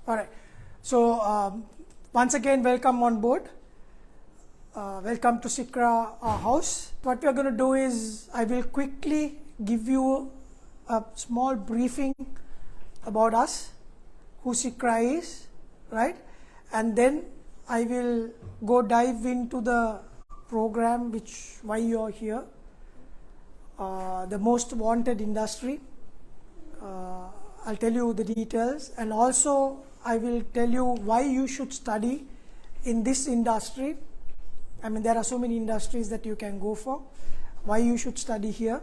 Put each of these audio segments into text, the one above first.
All right. So once again, welcome on board. Welcome to Cicra house. What we are going to do is I will quickly give you a small briefing about us, who Cicra is, right? And then I will go dive into the program, why you are here, the most wanted industry. I'll tell you the details, and also I will tell you why you should study in this industry. I mean, there are so many industries that you can go for, why you should study here.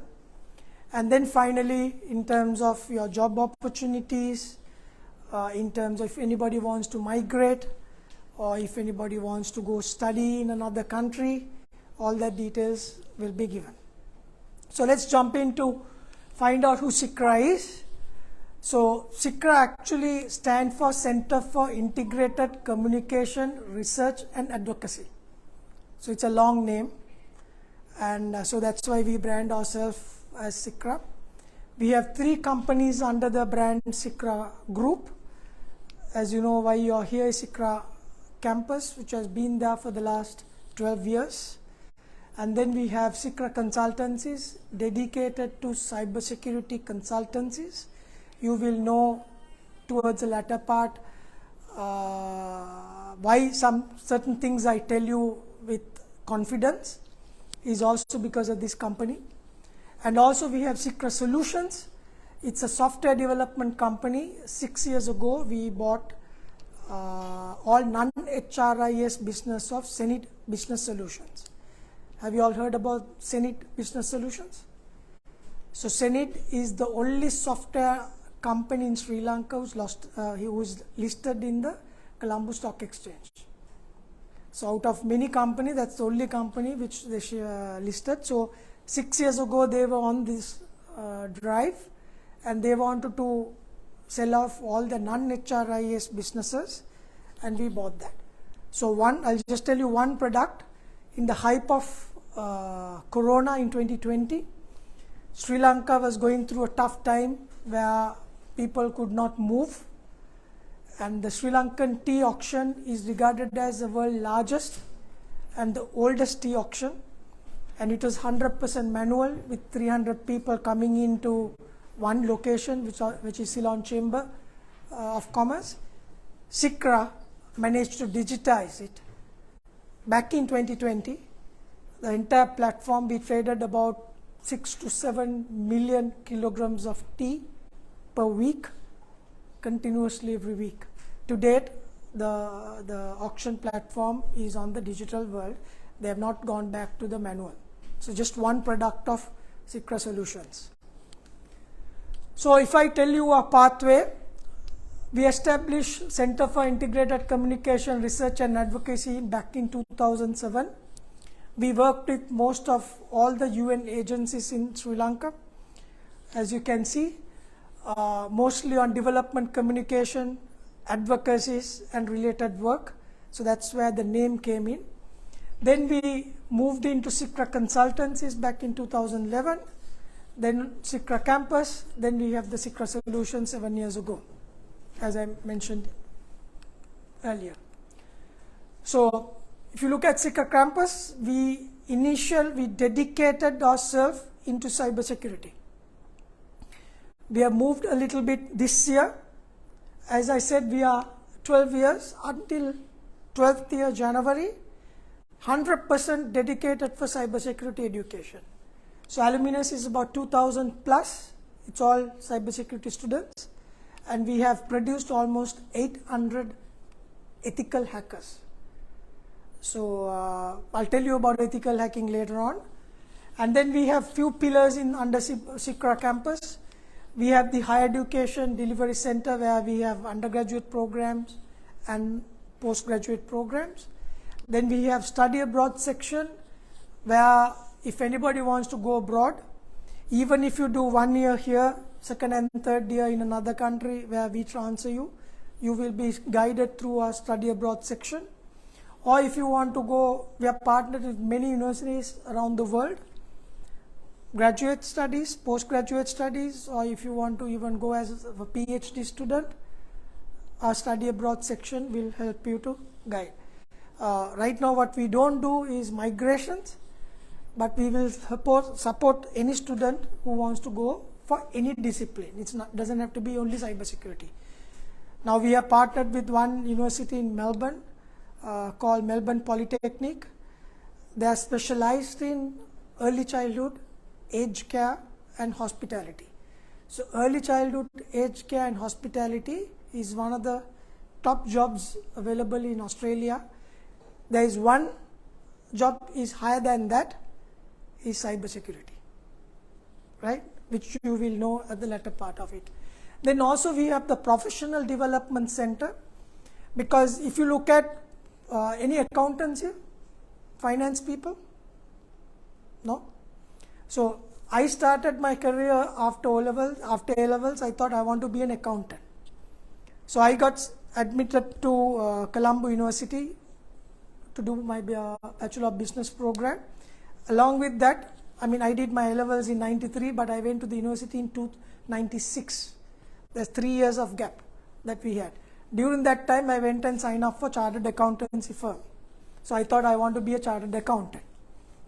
And then finally, in terms of your job opportunities, in terms of if anybody wants to migrate, or if anybody wants to go study in another country, all that details will be given. So let's jump into find out who Cicra is. So Cicra actually stands for Center for Integrated Communication, Research and Advocacy. So it's a long name, and so that's why we brand ourselves as Cicra. We have 3 companies under the brand Cicra Group. As you know, why you're here is Cicra Campus, which has been there for the last 12 years. And then we have Cicra Consultancies, dedicated to cybersecurity consultancies. You will know towards the latter part why some certain things I tell you with confidence is also because of this company. And also we have Cicra Solutions. It's a software development company. 6 years ago we bought all non-HRIS business of Zenith Business Solutions. Have you all heard about Zenith Business Solutions? So Zenith is the only software company in Sri Lanka who's listed in the Colombo Stock Exchange. So out of many companies, that's the only company which they listed. So 6 years ago they were on this drive, and they wanted to sell off all the non-HRIS businesses, and we bought that. So I'll just tell you one product. In the hype of Corona in 2020, Sri Lanka was going through a tough time where people could not move, and the Sri Lankan tea auction is regarded as the world's largest and the oldest tea auction, and it was 100% manual with 300 people coming into one location, which is Ceylon Chamber of Commerce. Cicra managed to digitize it. Back in 2020, the entire platform, we traded about 6 to 7 million kilograms of tea per week, continuously every week. To date, the auction platform is on the digital world. They have not gone back to the manual. So just one product of Cicra Solutions. So if I tell you a pathway, we established Center for Integrated Communication, Research and Advocacy back in 2007. We worked with most of all the UN agencies in Sri Lanka, as you can see, mostly on development communication, advocacies and related work. So that's where the name came in. Then we moved into Cicra Consultancies back in 2011, then Cicra Campus, then we have the Cicra Solutions 7 years ago, as I mentioned earlier. So if you look at Cicra Campus, we dedicated ourselves into cybersecurity. We have moved a little bit this year. As I said, we are 12 years until 12th year January, 100% dedicated for cybersecurity education. So alumnus is about 2,000 plus. It's all cybersecurity students. And we have produced almost 800 ethical hackers. So I'll tell you about ethical hacking later on. And then we have few pillars under Cicra Campus. We have the Higher Education Delivery Center, where we have undergraduate programs and postgraduate programs. Then we have Study Abroad section, where if anybody wants to go abroad, even if you do 1 year here, second and third year in another country where we transfer you, you will be guided through our Study Abroad section. Or if you want to go, we are partnered with many universities around the world, graduate studies, postgraduate studies, or if you want to even go as a PhD student, our study abroad section will help you to guide. Right now what we don't do is migrations, but we will support any student who wants to go for any discipline. It doesn't have to be only cybersecurity. Now we are partnered with one university in Melbourne called Melbourne Polytechnic. They are specialized in early childhood, aged care and hospitality. So early childhood, aged care and hospitality is one of the top jobs available in Australia. There is one job is higher than that, is cybersecurity, right? Which you will know at the latter part of it. Then also we have the Professional Development Center, because if you look at any accountants here, finance people, no? So I started my career after O-levels, after A-levels, I thought I want to be an accountant. So I got admitted to Colombo University to do my Bachelor of Business program. Along with that, I did my A-levels in 93, but I went to the university in 96. There's 3 years of gap that we had. During that time, I went and signed up for chartered accountancy firm. So I thought I want to be a chartered accountant.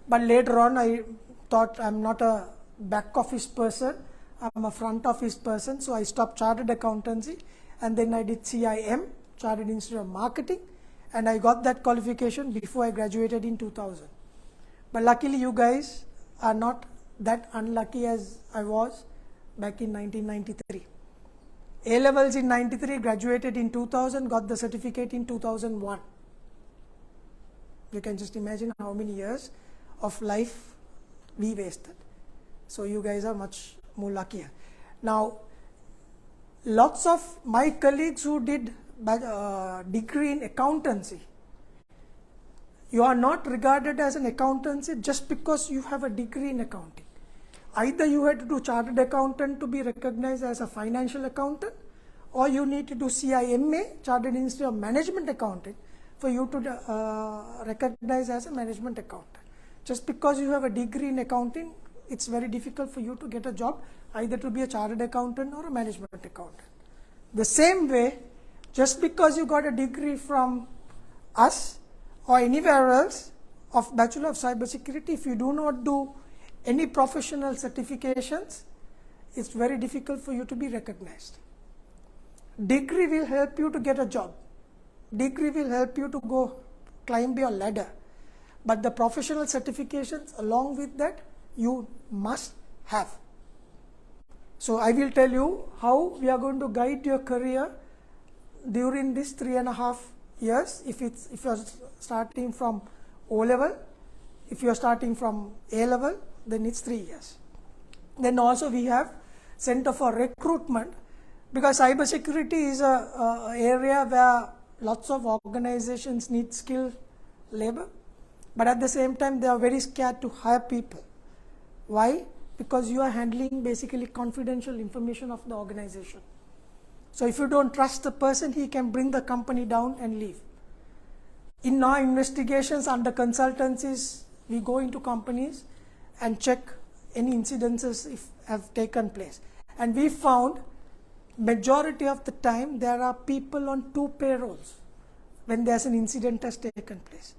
But later on, I thought I'm not a back office person, I'm a front office person. So I stopped chartered accountancy, and then I did CIM, Chartered Institute of Marketing, and I got that qualification before I graduated in 2000. But luckily you guys are not that unlucky as I was back in 1993. A-levels in 93, graduated in 2000, got the certificate in 2001. You can just imagine how many years of life we wasted. So you guys are much more luckier. Now, lots of my colleagues who did degree in accountancy, you are not regarded as an accountancy just because you have a degree in accounting. Either you had to do chartered accountant to be recognized as a financial accountant, or you need to do CIMA, Chartered Institute of Management Accounting, for you to recognize as a management accountant. Just because you have a degree in accounting, it's very difficult for you to get a job, either to be a chartered accountant or a management accountant. The same way, just because you got a degree from us or anywhere else of Bachelor of Cybersecurity, if you do not do any professional certifications, it's very difficult for you to be recognized. Degree will help you to get a job. Degree will help you to go climb your ladder. But the professional certifications along with that, you must have. So I will tell you how we are going to guide your career during this 3.5 years. If you are starting from O-level, if you are starting from A-level, then it's 3 years. Then also we have Center for Recruitment, because cybersecurity is a area where lots of organizations need skilled labor, but at the same time they are very scared to hire people. Why? Because you are handling basically confidential information of the organization. So if you don't trust the person, he can bring the company down and leave. In our investigations under consultancies, we go into companies and check any incidences if have taken place. And we found majority of the time there are people on 2 payrolls when there's an incident has taken place.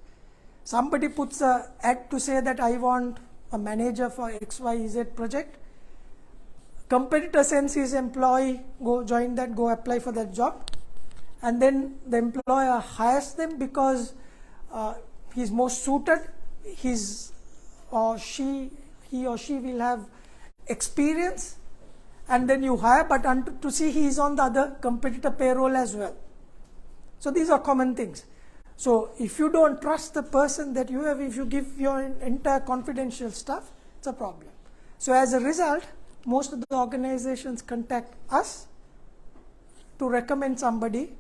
Somebody puts an ad to say that I want a manager for XYZ project. Competitor sends his employee, go join that, go apply for that job. And then the employer hires them because he's most suited, he or she will have experience, and then you hire, but to see he is on the other competitor payroll as well. So these are common things. So if you don't trust the person that you have, if you give your entire confidential stuff, it's a problem. So as a result, most of the organizations contact us to recommend somebody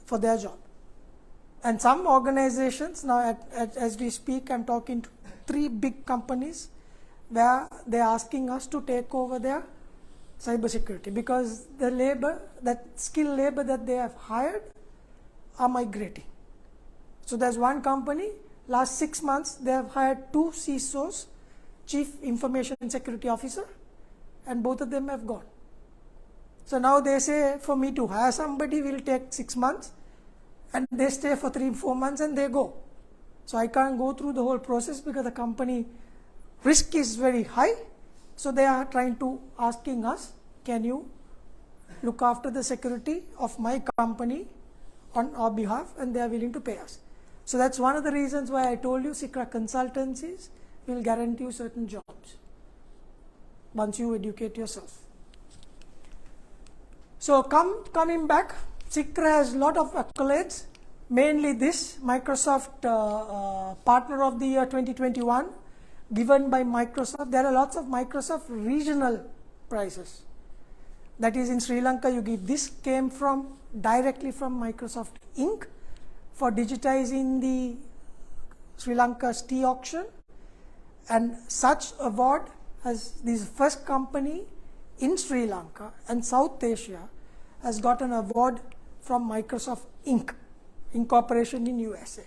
for their job. And some organizations, now as we speak, I'm talking to 3 big companies where they're asking us to take over their cybersecurity, because the labor, that skilled labor that they have hired are migrating. So there's one company, last 6 months, they have hired 2 CISOs, Chief Information Security Officer, and both of them have gone. So now they say for me to hire somebody will take 6 months, and they stay for 3-4 months and they go. So I can't go through the whole process because the company risk is very high. So they are trying to asking us, can you look after the security of my company on our behalf, and they are willing to pay us. So that's one of the reasons why I told you Cicra consultancies will guarantee you certain jobs once you educate yourself. So coming back, Cicra has a lot of accolades, mainly this Microsoft Partner of the Year 2021 given by Microsoft. There are lots of Microsoft regional prizes. That is, in Sri Lanka you give. This came from directly from Microsoft Inc. for digitizing the Sri Lanka's tea auction, and such award as this first company in Sri Lanka and South Asia has got an award from Microsoft Inc. Incorporation in USA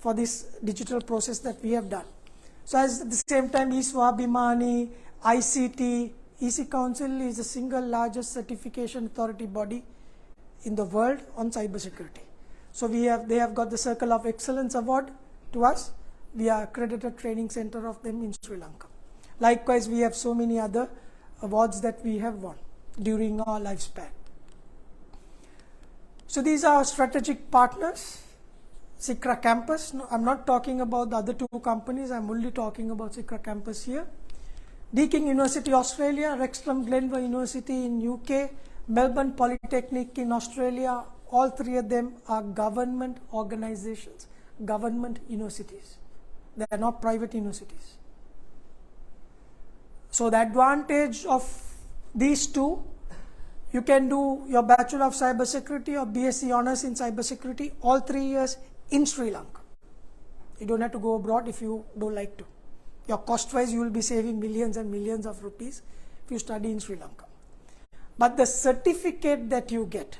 for this digital process that we have done. So as at the same time, Iswabhimani, ICT, EC Council is the single largest certification authority body in the world on cybersecurity. So they have got the Circle of Excellence Award to us. We are accredited training center of them in Sri Lanka. Likewise, we have so many other awards that we have won during our lifespan. So these are our strategic partners. Cicra Campus. No, I'm not talking about the other two companies. I'm only talking about Cicra Campus here. Deakin University, Australia, Wrexham Glenver University in UK, Melbourne Polytechnic in Australia. All three of them are government organizations, government universities. They are not private universities. So the advantage of these two, you can do your Bachelor of Cybersecurity or BSc Honours in Cybersecurity all 3 years in Sri Lanka. You don't have to go abroad if you don't like to. Your cost-wise, you will be saving millions and millions of rupees if you study in Sri Lanka. But the certificate that you get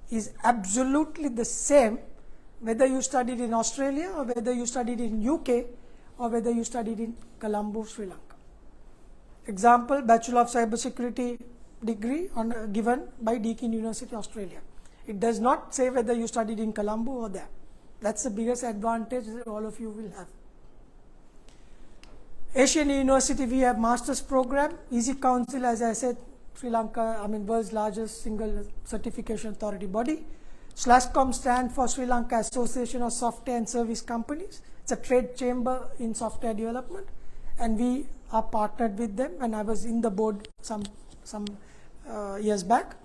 is absolutely the same whether you studied in Australia or whether you studied in UK or whether you studied in Colombo, Sri Lanka. Example, Bachelor of Cybersecurity degree given by Deakin University, Australia. It does not say whether you studied in Colombo or there. That's the biggest advantage that all of you will have. Asian University, we have master's program. EC Council, as I said, Sri Lanka, world's largest single certification authority body. SLASCOM stands for Sri Lanka Association of Software and Service Companies. It's a trade chamber in software development, and we are partnered with them, and I was in the board some years back.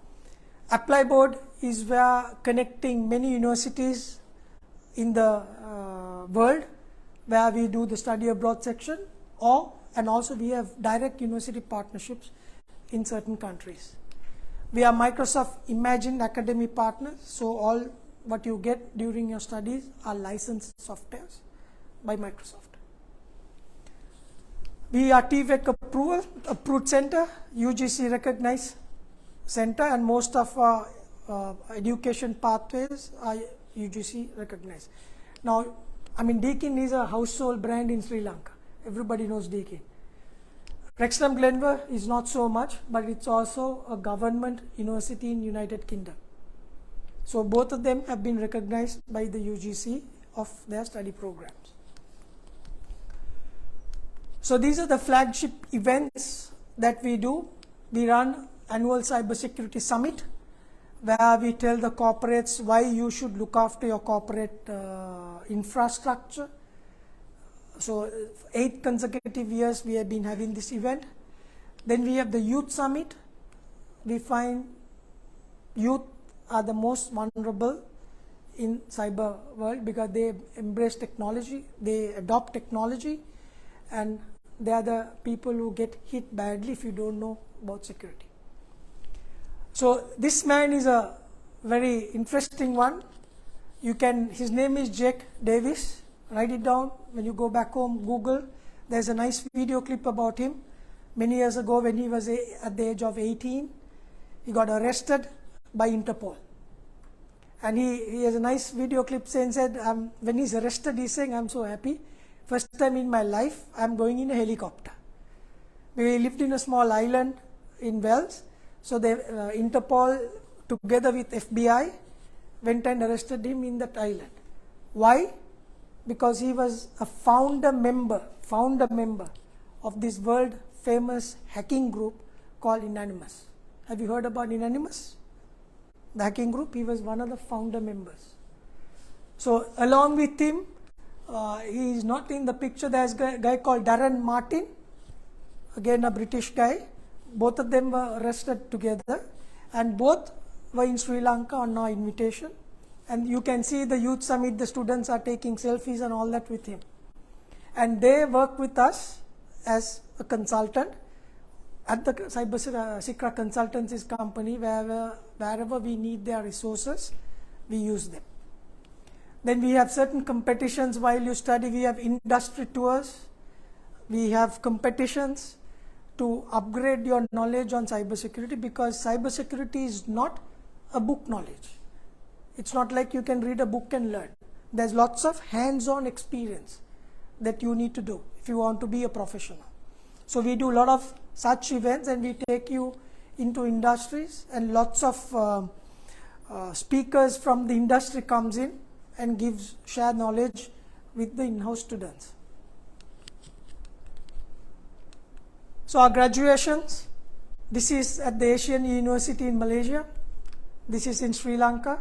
Apply Board is where connecting many universities in the world where we do the study abroad section, and also we have direct university partnerships in certain countries. We are Microsoft Imagine Academy partners, so all what you get during your studies are licensed softwares by Microsoft. We are TVEC approved center, UGC recognized center, and most of our education pathways are UGC recognized. Now, Deakin is a household brand in Sri Lanka. Everybody knows Deakin. Wrexham Glenver is not so much, but it's also a government university in United Kingdom. So both of them have been recognized by the UGC of their study programs. So these are the flagship events that we do. We run annual cybersecurity summit where we tell the corporates why you should look after your corporate infrastructure. So 8 consecutive years we have been having this event. Then we have the youth summit. We find youth are the most vulnerable in cyber world because they embrace technology, they adopt technology, and they are the people who get hit badly if you don't know about security. So this man is a very interesting one. His name is Jake Davis. Write it down. When you go back home, Google. There's a nice video clip about him. Many years ago, when he was at the age of 18, he got arrested by Interpol. And he has a nice video clip saying, when he's arrested, he's saying, I'm so happy. First time in my life, I'm going in a helicopter. We lived in a small island in Wales. So they, Interpol together with FBI went and arrested him in that island. Why? Because he was a founder member of this world famous hacking group called Anonymous. Have you heard about Anonymous? The hacking group, he was one of the founder members. So along with him, he is not in the picture, there's a guy called Darren Martin, again a British guy. Both of them were arrested together and both were in Sri Lanka on our invitation. And you can see the youth summit, the students are taking selfies and all that with him. And they work with us as a consultant at the Cicra Consultancies company, wherever we need their resources, we use them. Then we have certain competitions while you study. We have industry tours. We have competitions to upgrade your knowledge on cybersecurity, because cybersecurity is not a book knowledge. It's not like you can read a book and learn. There's lots of hands-on experience that you need to do if you want to be a professional. So we do a lot of such events and we take you into industries, and lots of speakers from the industry comes in and share knowledge with the in-house students. So our graduations, this is at the Asian University in Malaysia, this is in Sri Lanka.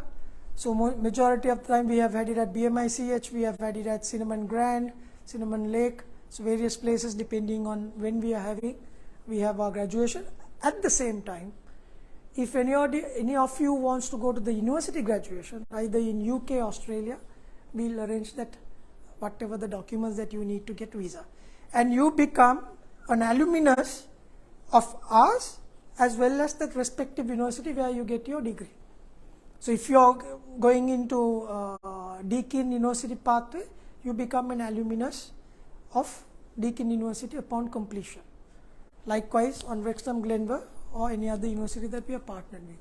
So majority of the time we have had it at BMICH, we have had it at Cinnamon Grand, Cinnamon Lake, so various places depending on when we are having, we have our graduation. At the same time, if any of you wants to go to the university graduation, either in UK or Australia, we'll arrange that, whatever the documents that you need to get visa. And you become an alumnus of ours as well as the respective university where you get your degree. So if you're going into Deakin University pathway, you become an alumnus of Deakin University upon completion. Likewise on Wrexham Glenver or any other university that we are partnered with.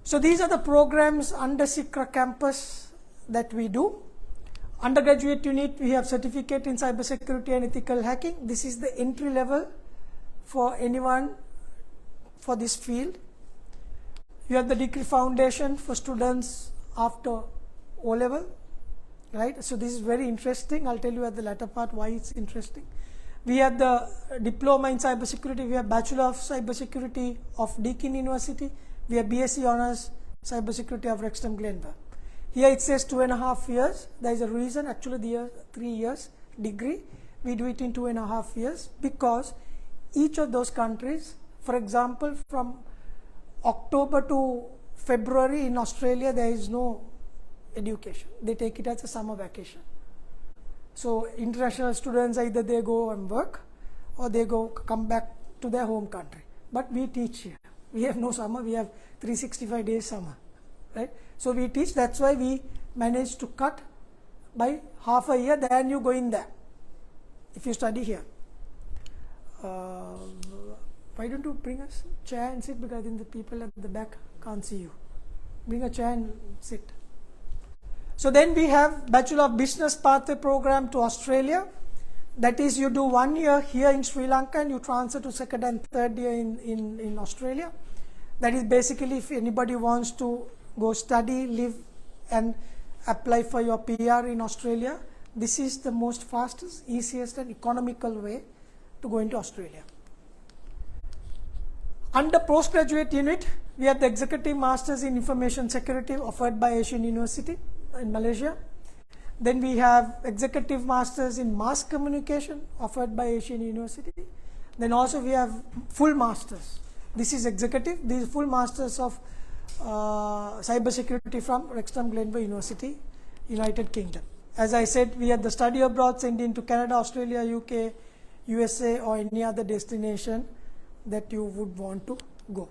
So these are the programs under Cicra campus that we do. Undergraduate unit, we have certificate in cybersecurity and ethical hacking. This is the entry level for anyone for this field. You have the degree foundation for students after O-level, right? So this is very interesting. I'll tell you at the latter part why it's interesting. We have the diploma in cybersecurity. We have Bachelor of Cybersecurity of Deakin University. We have BSc Honours Cybersecurity of Wrexham Glenver. Here it says 2.5 years. There is a reason, actually the 3 years degree. We do it in 2.5 years because each of those countries, for example, from October to February in Australia, there is no education. They take it as a summer vacation. So international students, either they go and work or they come back to their home country. But we teach here. We have no summer, we have 365 days summer, right? So we teach, that's why we managed to cut by half a year, then you go in there if you study here. Why don't you bring a chair and sit, because I think the people at the back can't see you. Bring a chair and sit. So then we have Bachelor of Business Pathway program to Australia. That is, you do 1 year here in Sri Lanka and you transfer to second and third year in Australia. That is basically if anybody wants to go study, live and apply for your PR in Australia, this is the most fastest, easiest and economical way to go into Australia. Under postgraduate unit, we have the Executive Masters in Information Security offered by Asian University in Malaysia. Then we have Executive Masters in Mass Communication offered by Asian University. Then also we have full Masters. This is executive. These full Masters of Cybersecurity from Wrexham Glenver University, United Kingdom. As I said, we have the study abroad sent into Canada, Australia, UK, USA or any other destination that you would want to go.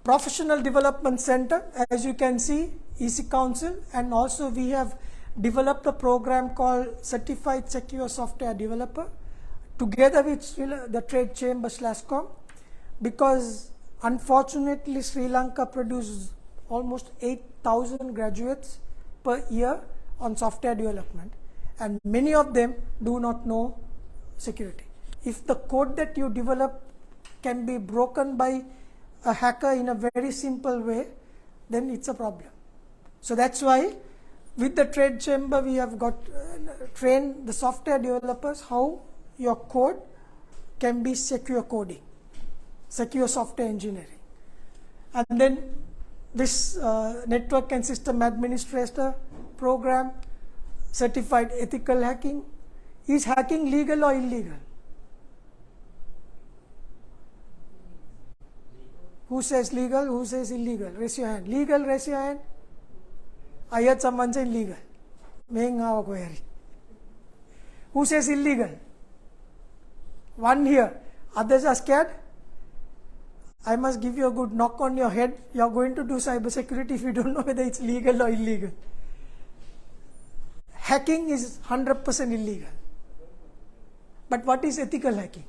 Professional Development Center, as you can see, EC Council, and also we have developed a program called Certified Secure Software Developer together with the Trade Chamber /com, because unfortunately Sri Lanka produces almost 8,000 graduates per year on software development, and many of them do not know security. If the code that you develop can be broken by a hacker in a very simple way, then it's a problem. So that's why with the trade chamber we have got trained the software developers how your code can be secure coding, secure software engineering. And then this network and system administrator program, certified ethical hacking. Is hacking legal or illegal? Who says legal? Who says illegal? Raise your hand. Legal, raise your hand. I heard someone say legal. Who says illegal? One here. Others are scared. I must give you a good knock on your head. You are going to do cybersecurity if you don't know whether it's legal or illegal. Hacking is 100% illegal. But what is ethical hacking?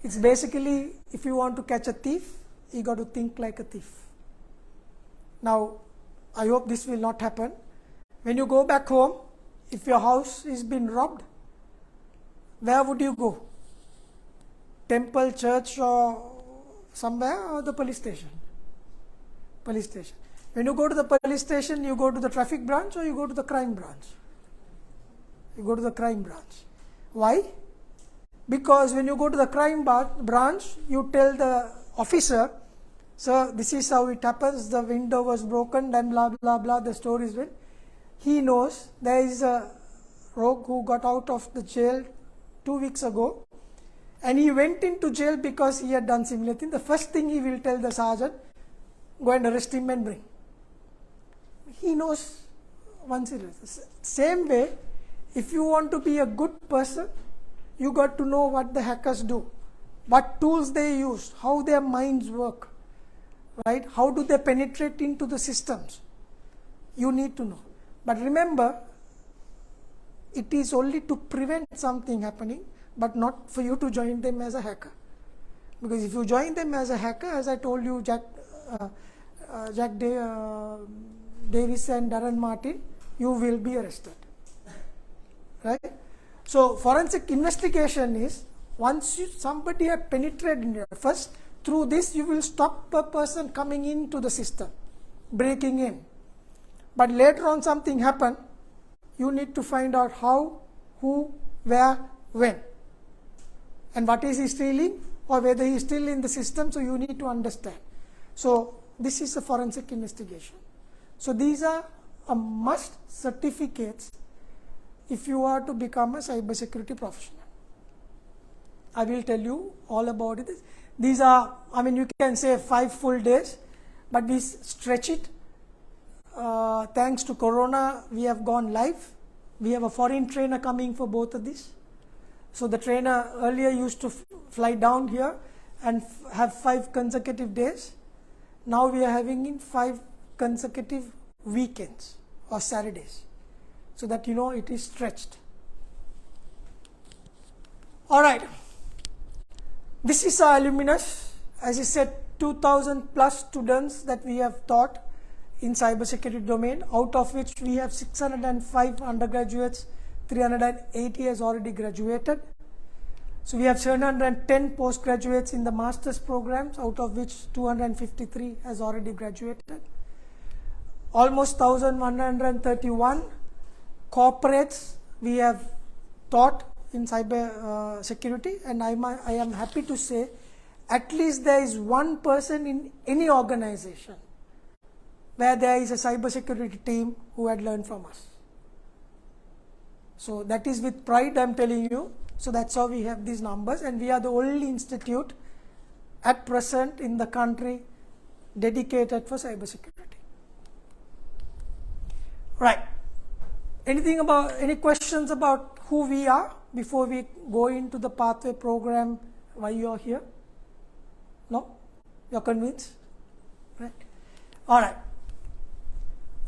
It's basically, if you want to catch a thief, you got to think like a thief. Now, I hope this will not happen. When you go back home, if your house is been robbed, where would you go? Temple, church, or somewhere, or the police station? Police station. When you go to the police station, you go to the traffic branch or you go to the crime branch? You go to the crime branch. Why? Because when you go to the crime branch, you tell the officer, sir, this is how it happens, the window was broken, then blah blah blah, the story is written. He knows there is a rogue who got out of the jail 2 weeks ago, and he went into jail because he had done similar thing. The first thing he will tell the sergeant, go and arrest him and bring. He knows once it is. Same way, if you want to be a good person, you got to know what the hackers do, what tools they use, how their minds work, right? How do they penetrate into the systems? You need to know. But remember, it is only to prevent something happening, but not for you to join them as a hacker. Because if you join them as a hacker, as I told you, Jack Davis and Darren Martin, you will be arrested. Right? So forensic investigation is, once somebody has penetrated in there, first through this you will stop a person coming into the system, breaking in. But later on something happen, you need to find out how, who, where, when. And what is he stealing, or whether he is still in the system, so you need to understand. So this is a forensic investigation. So these are a must certificates if you are to become a cybersecurity professional. I will tell you all about it. These are, I mean, you can say 5 full days, but we stretch it. Thanks to Corona, we have gone live. We have a foreign trainer coming for both of these. So the trainer earlier used to fly down here and have 5 consecutive days. Now we are having in 5 consecutive weekends or Saturdays, so that you know it is stretched. All right. This is our alumnus. As I said, 2,000 plus students that we have taught in cybersecurity domain, out of which we have 605 undergraduates, 380 has already graduated. So we have 710 postgraduates in the master's programs, out of which 253 has already graduated. Almost 1,131 corporates we have taught in cyber security, and I am happy to say at least there is one person in any organization where there is a cybersecurity team who had learned from us. So that is with pride I am telling you. So that's how we have these numbers, and we are the only institute at present in the country dedicated for cybersecurity. Right. Any questions about who we are before we go into the pathway program, why you are here? No? You are convinced? Right. All right.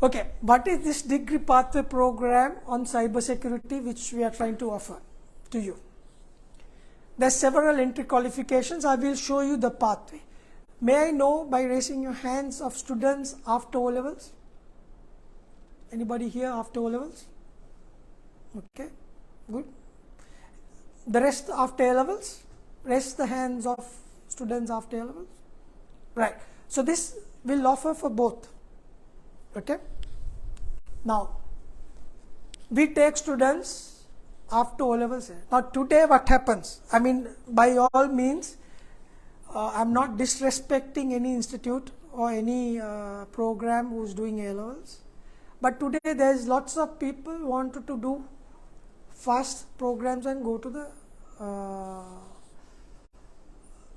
Okay. What is this degree pathway program on cybersecurity which we are trying to offer to you? There are several entry qualifications. I will show you the pathway. May I know by raising your hands of students after O-levels? Anybody here after O-levels? Okay, good. The rest after A-levels? Raise the hands of students after A-levels. Right. So this will offer for both. Okay. Now, we take students after O-levels. Now today what happens? I mean, by all means, I'm not disrespecting any institute or any program who's doing A-levels. But today there's lots of people wanted to do fast programs and go to the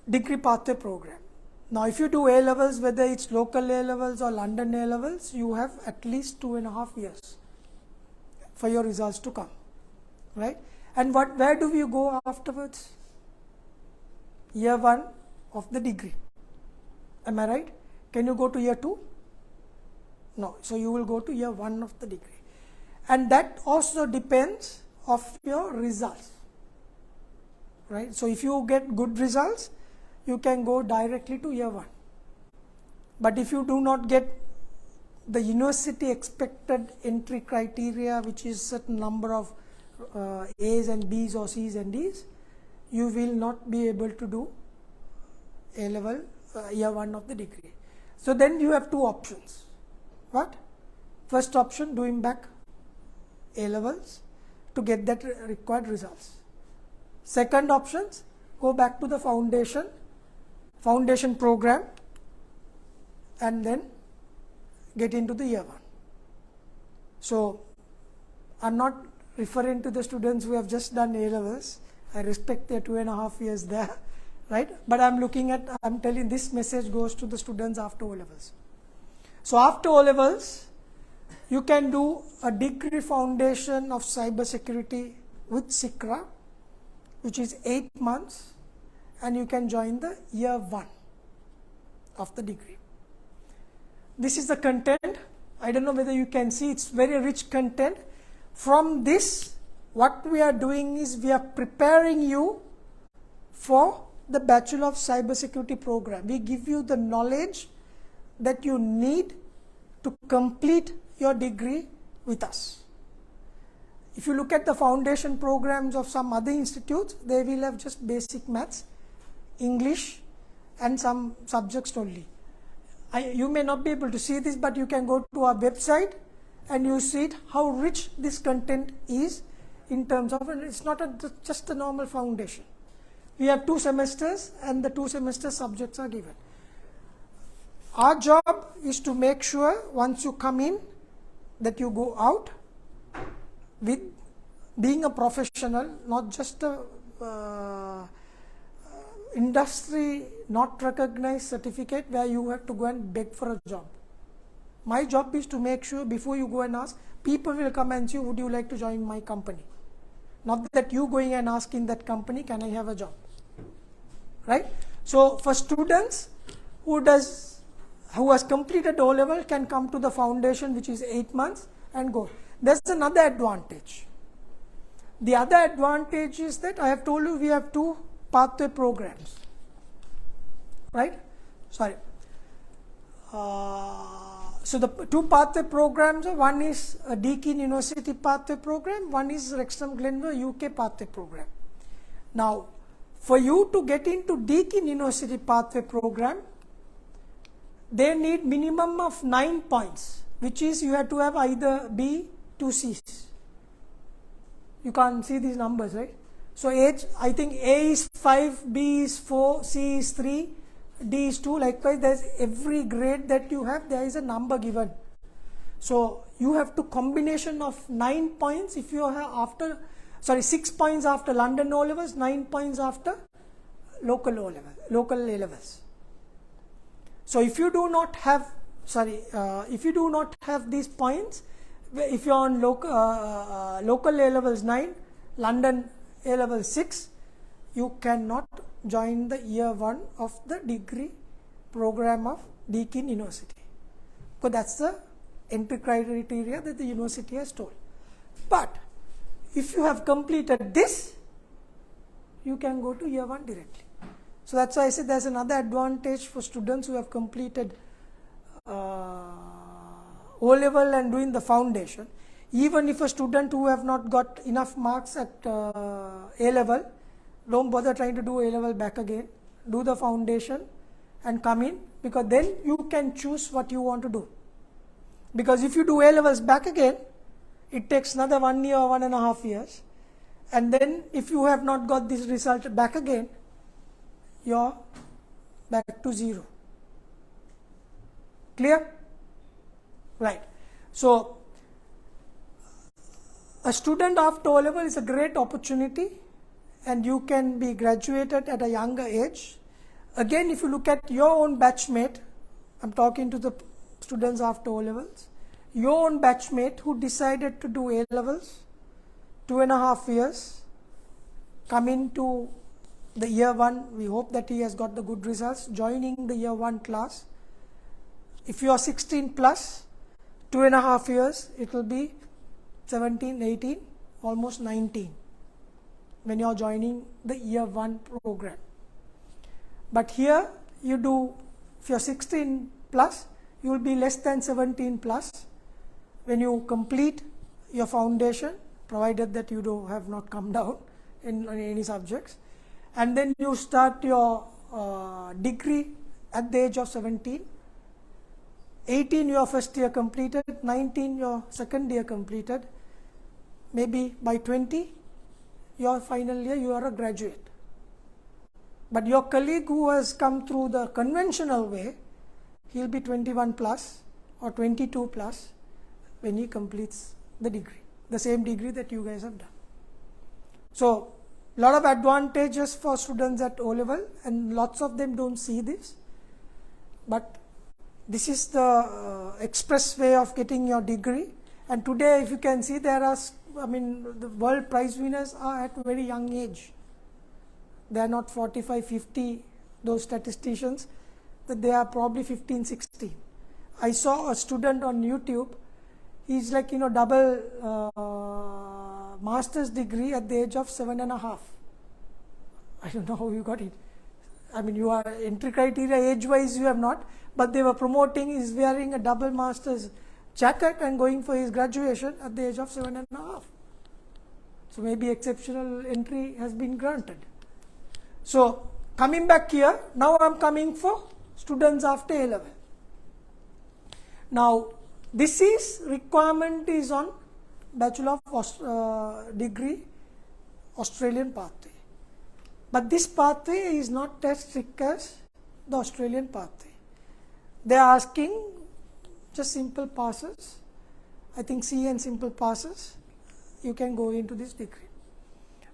degree pathway program. Now if you do A-levels, whether it's local A-levels or London A-levels, you have at least 2.5 years for your results to come, right? And where do you go afterwards? Year 1 of the degree. Am I right? Can you go to year 2? No. So you will go to year 1 of the degree. And that also depends of your results, right? So if you get good results, you can go directly to year 1. But if you do not get the university expected entry criteria, which is certain number of A's and B's or C's and D's, you will not be able to do A-level year 1 of the degree. So then you have two options. What? First option, doing back A-levels to get that required results. Second options, go back to the foundation program and then get into the year 1. So I'm not referring to the students who have just done A-levels. I respect their 2.5 years there, right? But I'm telling this message goes to the students after O-levels. So after O-levels, you can do a degree foundation of cybersecurity with Cicra, which is 8 months, and you can join the year 1 of the degree. This is the content. I don't know whether you can see, it's very rich content. From this, what we are doing is we are preparing you for the Bachelor of Cybersecurity program. We give you the knowledge that you need to complete your degree with us. If you look at the foundation programs of some other institutes, they will have just basic maths, English and some subjects only. You may not be able to see this, but you can go to our website and you see it, how rich this content is in terms of, and it's not just a normal foundation. We have 2 semesters and the 2 semester subjects are given. Our job is to make sure once you come in that you go out with being a professional, not just a industry not recognized certificate where you have to go and beg for a job. My job is to make sure before you go and ask, people will come and say, would you like to join my company? Not that you going and asking that company, can I have a job? Right? So for students who has completed O-level can come to the foundation, which is 8 months, and go. There's another advantage. The other advantage is that I have told you we have 2 pathway programs, right? Sorry. So the 2 pathway programs, one is a Deakin University pathway program, one is Wrexham Glenville UK pathway program. Now, for you to get into Deakin University pathway program, they need minimum of 9 points, which is you have to have either B, 2 C's. You can't see these numbers, right? So I think A is 5, B is 4, C is 3, D is 2. Likewise, there's every grade that you have, there is a number given. So you have to combination of 9 points if you have 6 points after London O-levels, 9 points after local A-levels. So if you do not have, these points, if you are on local A-levels 9, London A-level 6, you cannot join the year 1 of the degree program of Deakin University. So that's the entry criteria that the university has told. But if you have completed this, you can go to year 1 directly. So that's why I said there's another advantage for students who have completed O-level and doing the foundation. Even if a student who have not got enough marks at A-level, don't bother trying to do A-level back again. Do the foundation and come in, because then you can choose what you want to do. Because if you do A-levels back again, it takes another 1 year or 1.5 years. And then if you have not got this result back again, you're back to zero. Clear? Right. So, a student after O-level is a great opportunity, and you can be graduated at a younger age. Again, if you look at your own batchmate, I'm talking to the students after O-levels, your own batchmate who decided to do A-levels, 2.5 years, come into the year 1, we hope that he has got the good results, joining the year 1 class. If you are 16 plus, 2.5 years, it will be 17, 18, almost 19 when you are joining the year 1 program. But here you do, if you are 16 plus, you will be less than 17 plus when you complete your foundation, provided that you have not come down in any subjects, and then you start your degree at the age of 17, 18 your first year completed, 19 your second year completed, maybe by 20 your final year you are a graduate. But your colleague who has come through the conventional way, he will be 21 plus or 22 plus when he completes the degree, the same degree that you guys have done. So, lot of advantages for students at O-level, and lots of them don't see this, but this is the express way of getting your degree. And today, if you can see, there are, the world prize winners are at a very young age. They are not 45, 50, those statisticians, that they are probably 15, 16. I saw a student on YouTube, he's like, double master's degree at the age of 7.5. I don't know how you got it. You are entry criteria age-wise you have not, but they were promoting, he's wearing a double master's jacket and going for his graduation at the age of 7.5. So maybe exceptional entry has been granted. So coming back here, now I'm coming for students after A-level. Now this is requirement is on Bachelor of Degree Australian pathway. But this pathway is not as strict as the Australian pathway. They are asking just simple passes. I think C and simple passes, you can go into this degree.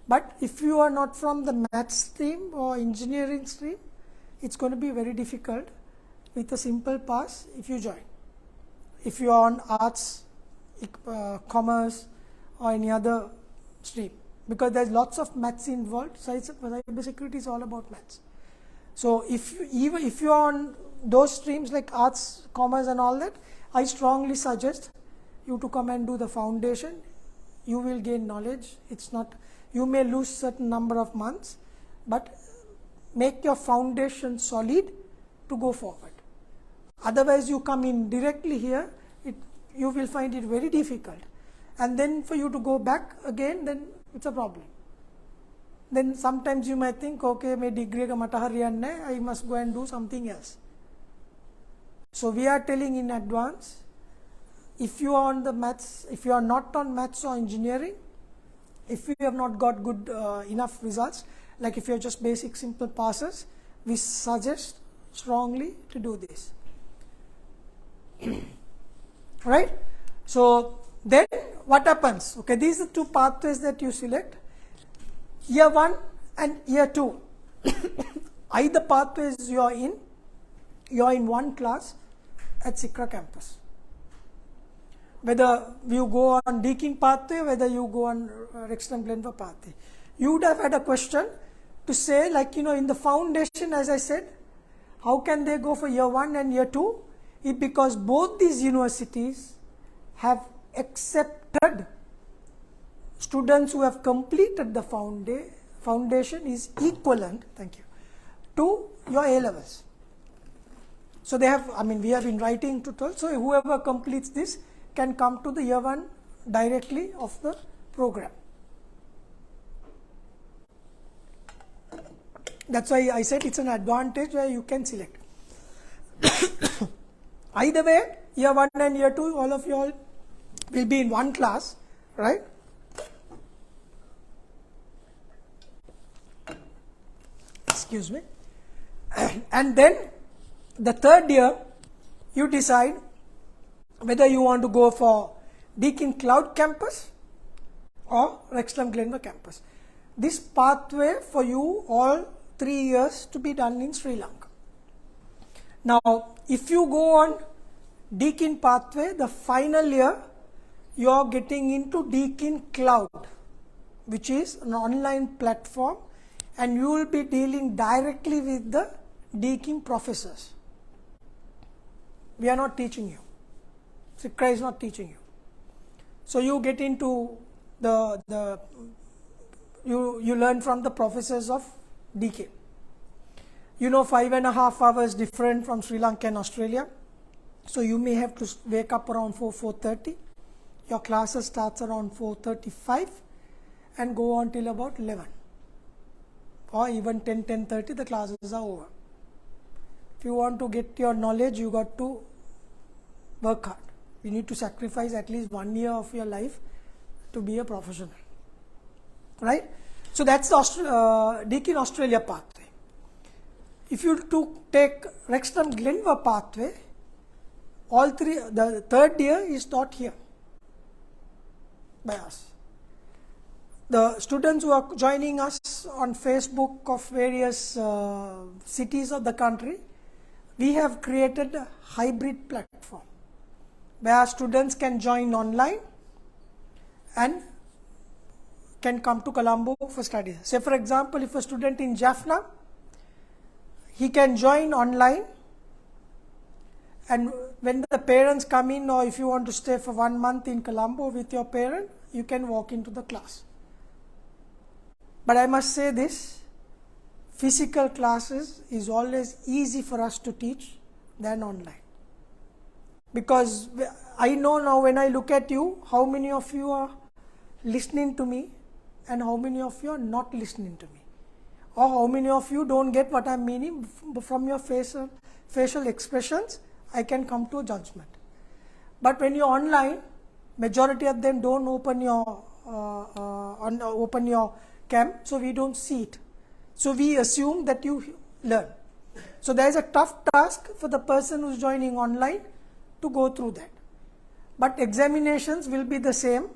But if you are not from the maths stream or engineering stream, it's going to be very difficult with a simple pass if you join. If you are on arts, commerce or any other stream, because there's lots of maths involved. Cyber security is all about maths. So if you are on those streams like arts, commerce and all that, I strongly suggest you to come and do the foundation. You will gain knowledge. It's not, you may lose certain number of months, but make your foundation solid to go forward. Otherwise you come in directly here, you will find it very difficult. And then for you to go back again, then it's a problem. Then sometimes you might think, okay, my degree ka mata hariyanne, I must go and do something else. So we are telling in advance, if you are on the maths, if you are not on maths or engineering, if you have not got good enough results, like if you are just basic simple passes, we suggest strongly to do this. Right? So then what happens? Okay, these are two pathways that you select, year 1 and year 2. Either pathways you are in one class at Cicra campus. Whether you go on Deakin pathway, whether you go on Rexton Glenver pathway. You would have had a question to say, like, in the foundation, as I said, how can they go for year 1 and year 2? It's because both these universities have accepted students who have completed the foundation is equivalent, thank you, to your A-levels. So they have, we have been writing to 12, so whoever completes this can come to the year 1 directly of the program. That's why I said it's an advantage where you can select. Either way, year 1 and year 2, all of you all will be in one class, right? Excuse me. And then the third year, you decide whether you want to go for Deakin Cloud campus or Wrexham Glenver campus. This pathway for you all 3 years to be done in Sri Lanka. Now, if you go on Deakin pathway, the final year, you are getting into Deakin Cloud, which is an online platform, and you will be dealing directly with the Deakin professors. We are not teaching you. Cicra is not teaching you. So you get into you learn from the professors of Deakin. You know, 5.5 hours different from Sri Lanka and Australia. So you may have to wake up around 4:30. Your classes starts around 4:35 and go on till about 11. Or even 10:30 the classes are over. If you want to get your knowledge, you got to work hard. You need to sacrifice at least 1 year of your life to be a professional, right? So that's the Deakin Australia pathway. If you take Wrexham Glenver pathway, all three, the third year is taught here by us. The students who are joining us on Facebook of various cities of the country, we have created a hybrid platform where students can join online and can come to Colombo for studies. Say for example, if a student in Jaffna, he can join online, and when the parents come in, or if you want to stay for 1 month in Colombo with your parent, you can walk into the class. But I must say this, physical classes is always easy for us to teach than online. Because I know now when I look at you, how many of you are listening to me and how many of you are not listening to me. Or how many of you don't get what I'm meaning from your facial expressions, I can come to a judgment. But when you're online, majority of them don't open your cam, so we don't see it. So we assume that you learn. So there is a tough task for the person who's joining online to go through that. But examinations will be the same.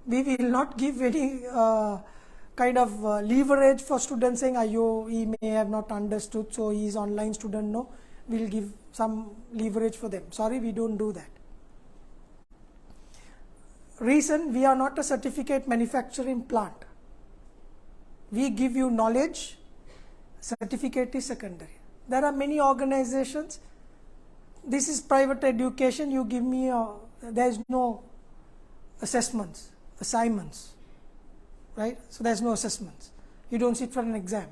We will not give any kind of leverage for students saying, he may have not understood, so he is online student. No, we'll give some leverage for them. Sorry, we don't do that. Reason, we are not a certificate manufacturing plant. We give you knowledge, certificate is secondary. There are many organizations, this is private education, you give me, there is no assessments, assignments, right? So there is no assessments. You don't sit for an exam.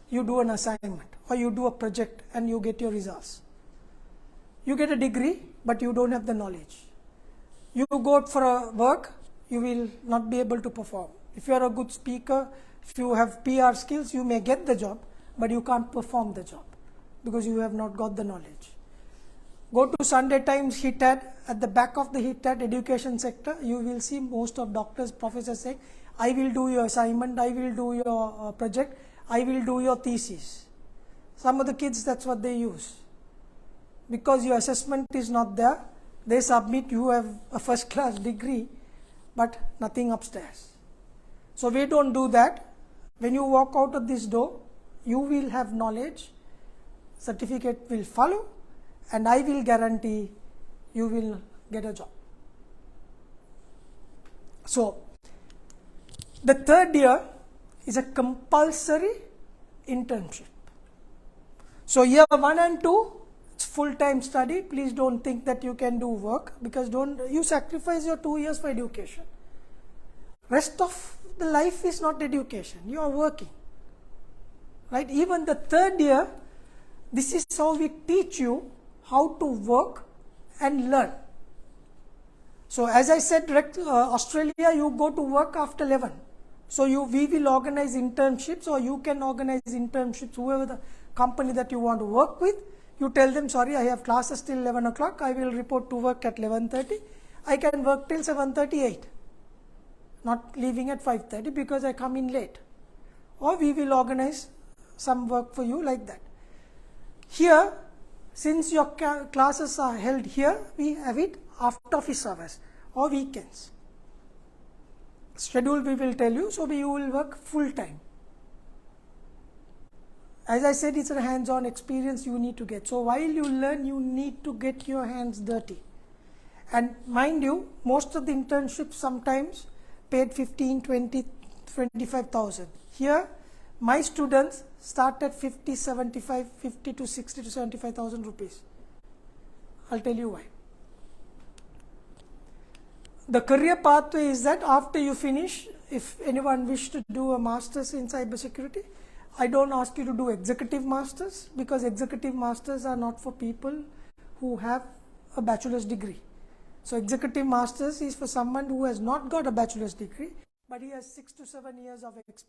You do an assignment or you do a project and you get your results. You get a degree, but you don't have the knowledge. You go out for a work, you will not be able to perform. If you are a good speaker, if you have PR skills, you may get the job, but you can't perform the job because you have not got the knowledge. Go to Sunday Times hit ad. At the back of the hit ad, education sector, you will see most of doctors, professors saying, I will do your assignment, I will do your project, I will do your thesis. Some of the kids, that's what they use. Because your assessment is not there, they submit, you have a first class degree, but nothing upstairs. So we don't do that. When you walk out of this door, you will have knowledge, certificate will follow, and I will guarantee you will get a job. So the third year is a compulsory internship. So year 1 and 2, it's full-time study. Please don't think that you can do work, because you sacrifice your 2 years for education. Rest of the life is not education. You are working, right? Even the third year, this is how we teach you how to work and learn. So as I said, Australia, you go to work after 11. So we will organize internships, or you can organize internships, whoever the company that you want to work with. You tell them, sorry, I have classes till 11 o'clock. I will report to work at 11:30. I can work till 7:38, not leaving at 5:30 because I come in late. Or we will organize some work for you like that. Here, since your classes are held here, we have it after office hours or weekends. Schedule we will tell you, so you will work full time. As I said, it's a hands-on experience you need to get. So while you learn, you need to get your hands dirty. And mind you, most of the internships sometimes paid 15, 20, 25,000. Here, my students start at 50 to 60 to 75,000 rupees. I'll tell you why. The career pathway is that after you finish, if anyone wish to do a master's in cybersecurity, I don't ask you to do executive masters, because executive masters are not for people who have a bachelor's degree. So executive masters is for someone who has not got a bachelor's degree, but he has 6 to 7 years of experience.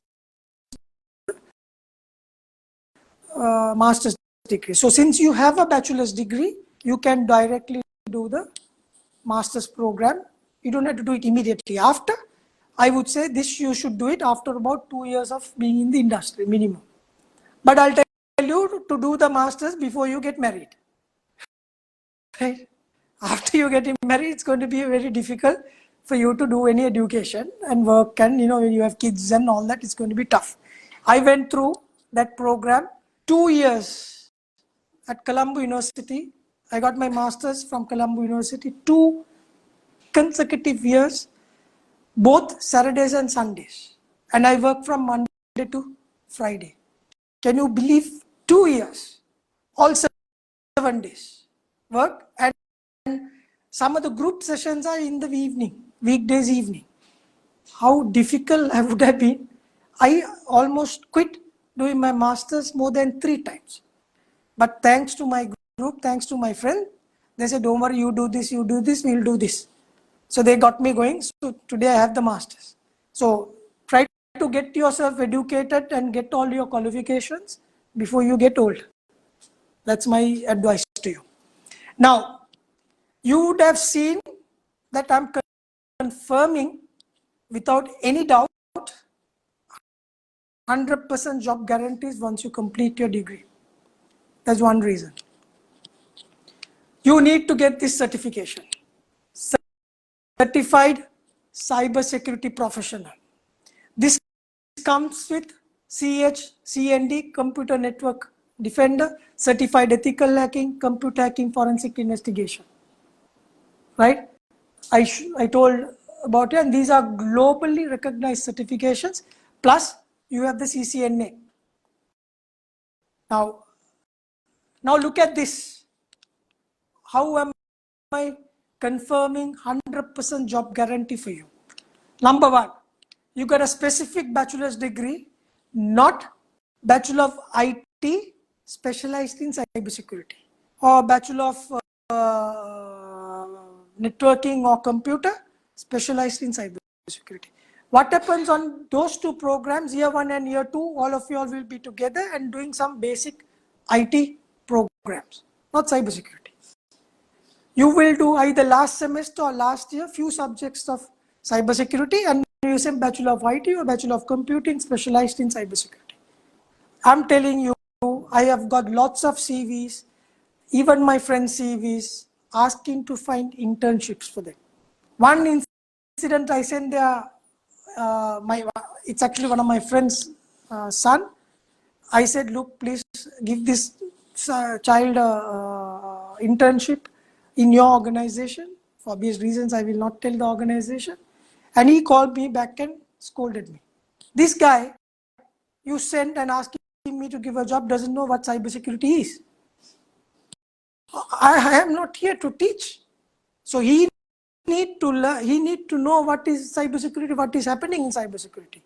Master's degree. So since you have a bachelor's degree, you can directly do the master's program. You don't have to do it immediately after. I would say this you should do it after about 2 years of being in the industry minimum. But I'll tell you to do the master's before you get married. Right? After you get married, it's going to be very difficult for you to do any education and work, and when you have kids and all that, it's going to be tough. I went through that program 2 years at Colombo University. I got my master's from Colombo University 2 consecutive years, both Saturdays and Sundays. And I work from Monday to Friday. Can you believe 2 years? All 7 days work, and some of the group sessions are in the evening, weekdays evening. How difficult I would have been. I almost quit doing my master's more than 3 times. But thanks to my group, thanks to my friend, they said, don't worry, you do this, we'll do this. So they got me going. So today I have the master's. So try to get yourself educated and get all your qualifications before you get old. That's my advice to you. Now, you would have seen that I'm confirming without any doubt 100% job guarantees once you complete your degree. That's one reason. You need to get this certification. Certified Cybersecurity Professional. This comes with CND, Computer Network Defender, Certified Ethical Hacking, Computer Hacking Forensic Investigation. Right? I told about it, and these are globally recognized certifications, plus you have the CCNA. Now look at this. How am I confirming 100% job guarantee for you? Number one, you got a specific bachelor's degree, not Bachelor of IT specialized in cybersecurity, or Bachelor of networking or computer specialized in cybersecurity. What happens on those 2 programs, year 1 and year 2, all of you all will be together and doing some basic IT programs, not cybersecurity. You will do either last semester or last year few subjects of cybersecurity, and you say Bachelor of IT or Bachelor of Computing specialized in cybersecurity. I'm telling you, I have got lots of CVs, even my friends' CVs, asking to find internships for them. One incident I sent there, it's actually one of my friend's son. I said, look, please give this child internship in your organization. For obvious reasons, I will not tell the organization. And he called me back and scolded me. This guy you sent and asking me to give a job doesn't know what cybersecurity is. I am not here to teach. So he need to learn, he need to know what is cybersecurity, what is happening in cybersecurity.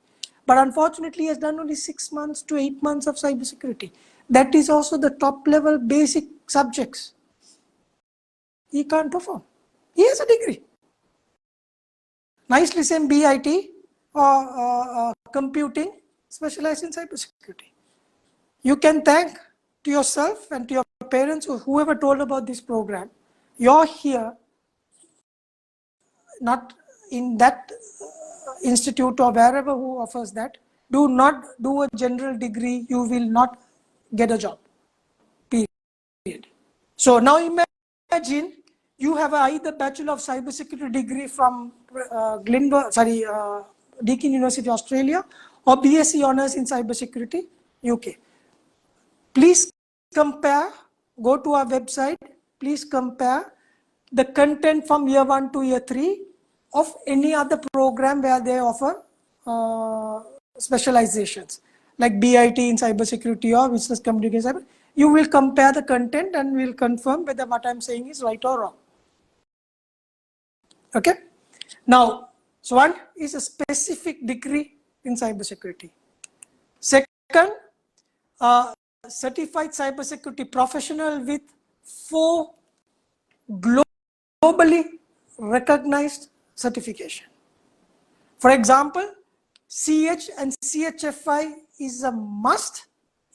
But unfortunately, he has done only 6 months to 8 months of cybersecurity. That is also the top level basic subjects. He can't perform. He has a degree. Nicely same BIT computing, specialized in cybersecurity. You can thank to yourself and to your parents or whoever told about this program. You're here, not in that institute or wherever who offers that. Do not do a general degree, you will not get a job, period. So now imagine you have either Bachelor of Cybersecurity degree from Deakin University, Australia, or BSc Honours in Cybersecurity, UK. Please compare, go to our website, please compare the content from year 1 to year 3 of any other program where they offer specializations like BIT in cybersecurity or business communication. You will compare the content and will confirm whether what I'm saying is right or wrong. Okay. Now, so one is a specific degree in cybersecurity. Second, certified cybersecurity professional with 4 globally recognized certification. For example, CH and CHFI is a must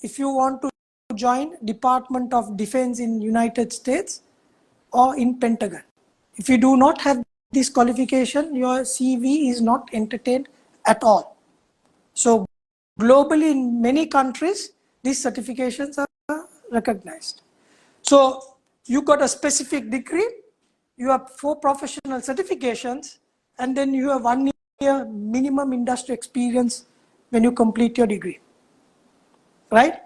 if you want to join Department of Defense in United States or in Pentagon. If you do not have this qualification, your CV is not entertained at all. So globally in many countries, these certifications are recognized. So you got a specific degree, you have 4 professional certifications, and then you have 1 year minimum industry experience when you complete your degree, right?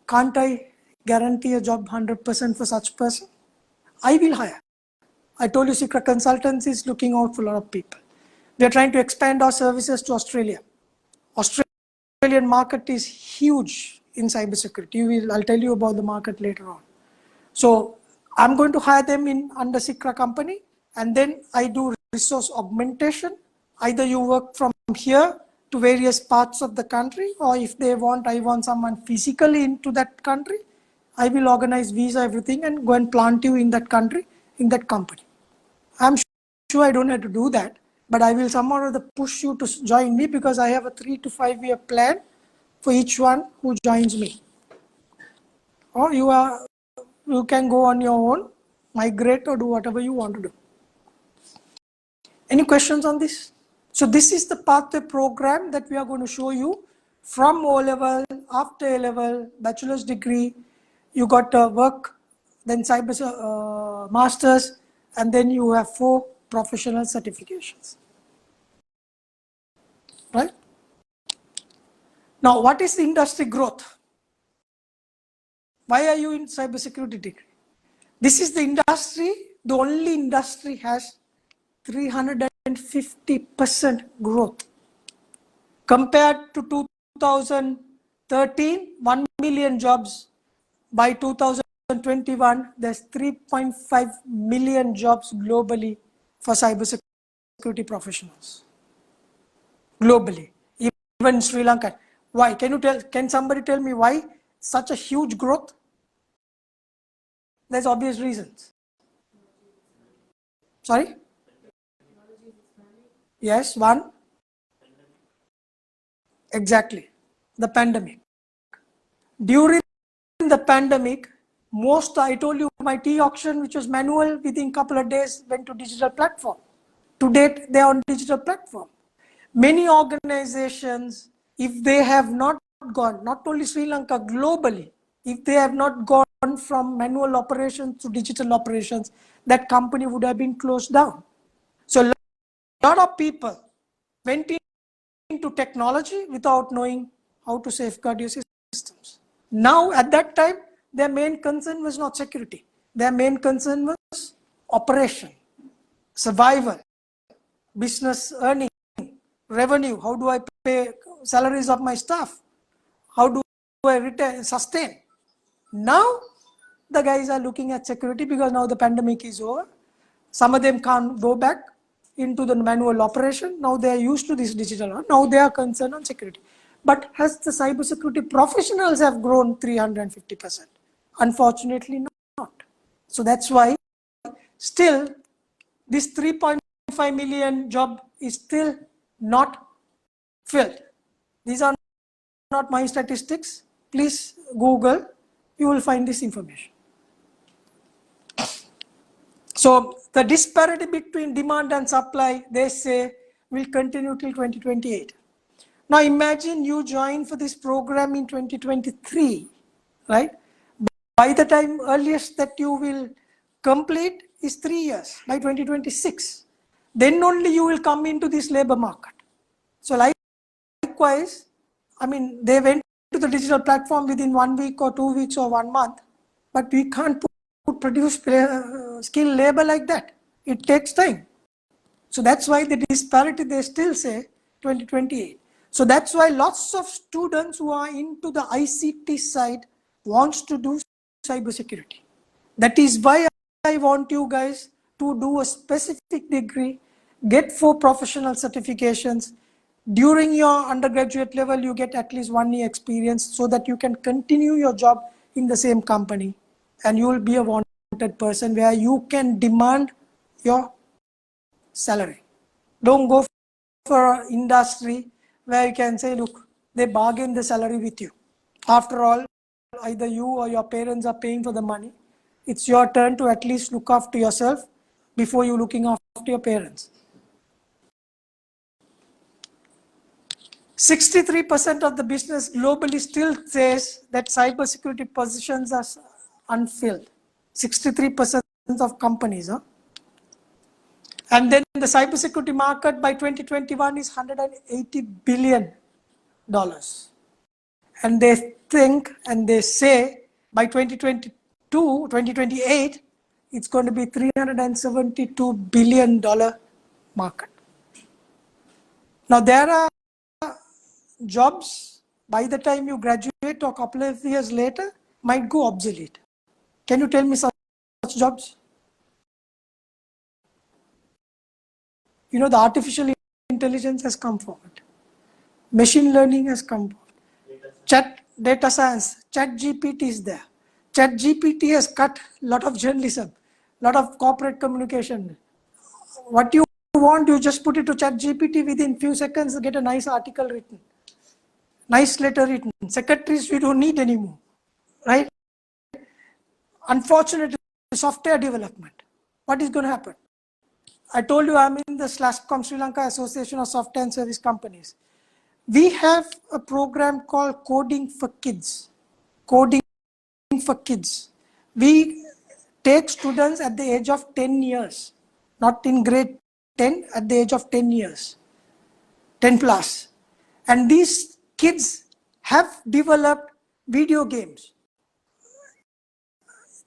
Can't I guarantee a job 100% for such person? I will hire. I told you Cicra Consultants is looking out for a lot of people. We are trying to expand our services to Australia. Australian market is huge in cybersecurity. I'll tell you about the market later on. So I'm going to hire them in under Cicra company, and then I do resource augmentation. Either you work from here to various parts of the country, or if they want, I want someone physically into that country, I will organize visa, everything, and go and plant you in that country, in that company. I'm sure I don't have to do that, but I will somehow or other push you to join me because I have a 3 to 5 year plan for each one who joins me. Or you can go on your own, migrate or do whatever you want to do. Any questions on this? So this is the pathway program that we are going to show you from O level, after A level, bachelor's degree, you got work, then cyber masters, and then you have 4 professional certifications. Right? Now, what is the industry growth? Why are you in cybersecurity degree? This is the industry, the only industry has 350% growth. Compared to 2013, 1 million jobs. By 2021, there's 3.5 million jobs globally for cybersecurity professionals. Globally, even Sri Lanka. Why? Can somebody tell me why such a huge growth? There's obvious reasons. Sorry? Yes, one. Exactly. The pandemic. During the pandemic, I told you my tea auction, which was manual, within a couple of days went to digital platform. To date, they are on digital platform. Many organizations, if they have not gone, not only Sri Lanka, globally, if they have not gone from manual operations to digital operations, that company would have been closed down. So a lot of people went into technology without knowing how to safeguard your systems. Now, at that time, their main concern was not security. Their main concern was operation, survival, business earning, revenue. How do I pay salaries of my staff? How do I sustain? Now, the guys are looking at security because now the pandemic is over. Some of them can't go back into the manual operation. Now they are used to this digital. Now they are concerned on security. But has the cybersecurity professionals have grown 350%? Unfortunately not. So that's why still this 3.5 million job is still not filled. These are not my statistics. Please Google, you will find this information. So the disparity between demand and supply, they say, will continue till 2028. Now imagine you join for this program in 2023, right? By the time earliest that you will complete is 3 years, by 2026. Then only you will come into this labor market. So likewise, I mean, they went to the digital platform within 1 week or 2 weeks or 1 month, but we can't produce skilled labor like that. It takes time. So that's why the disparity, they still say 2028. So that's why lots of students who are into the ICT side wants to do cybersecurity. That is why I want you guys to do a specific degree, get 4 professional certifications. During your undergraduate level, you get at least 1 year experience so that you can continue your job in the same company, and you will be a wanted person where you can demand your salary. Don't go for an industry where you can say, look, they bargain the salary with you. After all, either you or your parents are paying for the money. It's your turn to at least look after yourself before you looking after your parents. 63% of the business globally still says that cybersecurity positions are unfilled. 63% of companies. And then the cybersecurity market by 2021 is $180 billion. And they think and they say by 2028, it's going to be $372 billion market. Now there are jobs by the time you graduate or a couple of years later might go obsolete. Can you tell me such jobs? You know, the artificial intelligence has come forward. Machine learning has come forward. Data science, ChatGPT is there. ChatGPT has cut a lot of journalism, a lot of corporate communication. What you want, you just put it to ChatGPT, within few seconds, get a nice article written, nice letter written. Secretaries we don't need anymore, right? Unfortunately, software development, what is going to happen? I told you I'm in the /com Sri Lanka Association of Software and Service Companies. We have a program called Coding for Kids. Coding for Kids. We take students at the age of 10 years, not in grade 10, at the age of 10 years, 10 plus. And these kids have developed video games.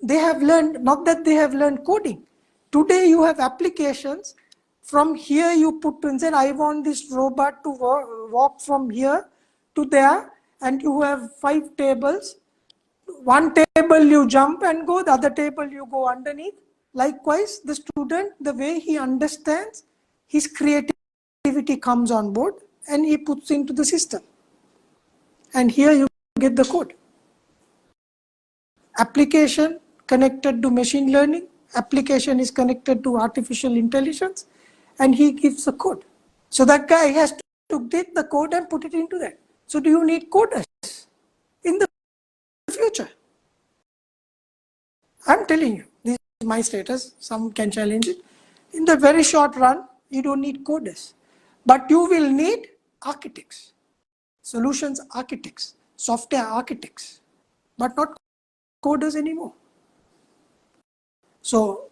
They have learned, not that they have learned coding. Today you have applications. From here you put and say, I want this robot to walk from here to there, and you have 5 tables. One table you jump and go, the other table you go underneath. Likewise, the student, the way he understands, his creativity comes on board and he puts into the system. And here you get the code. Application connected to machine learning, application is connected to artificial intelligence, and he gives a code. So that guy has to take the code and put it into that. So do you need coders in the future? I'm telling you, this is my status, some can challenge it. In the very short run, you don't need coders, but you will need architects, solutions architects, software architects, but not coders anymore. So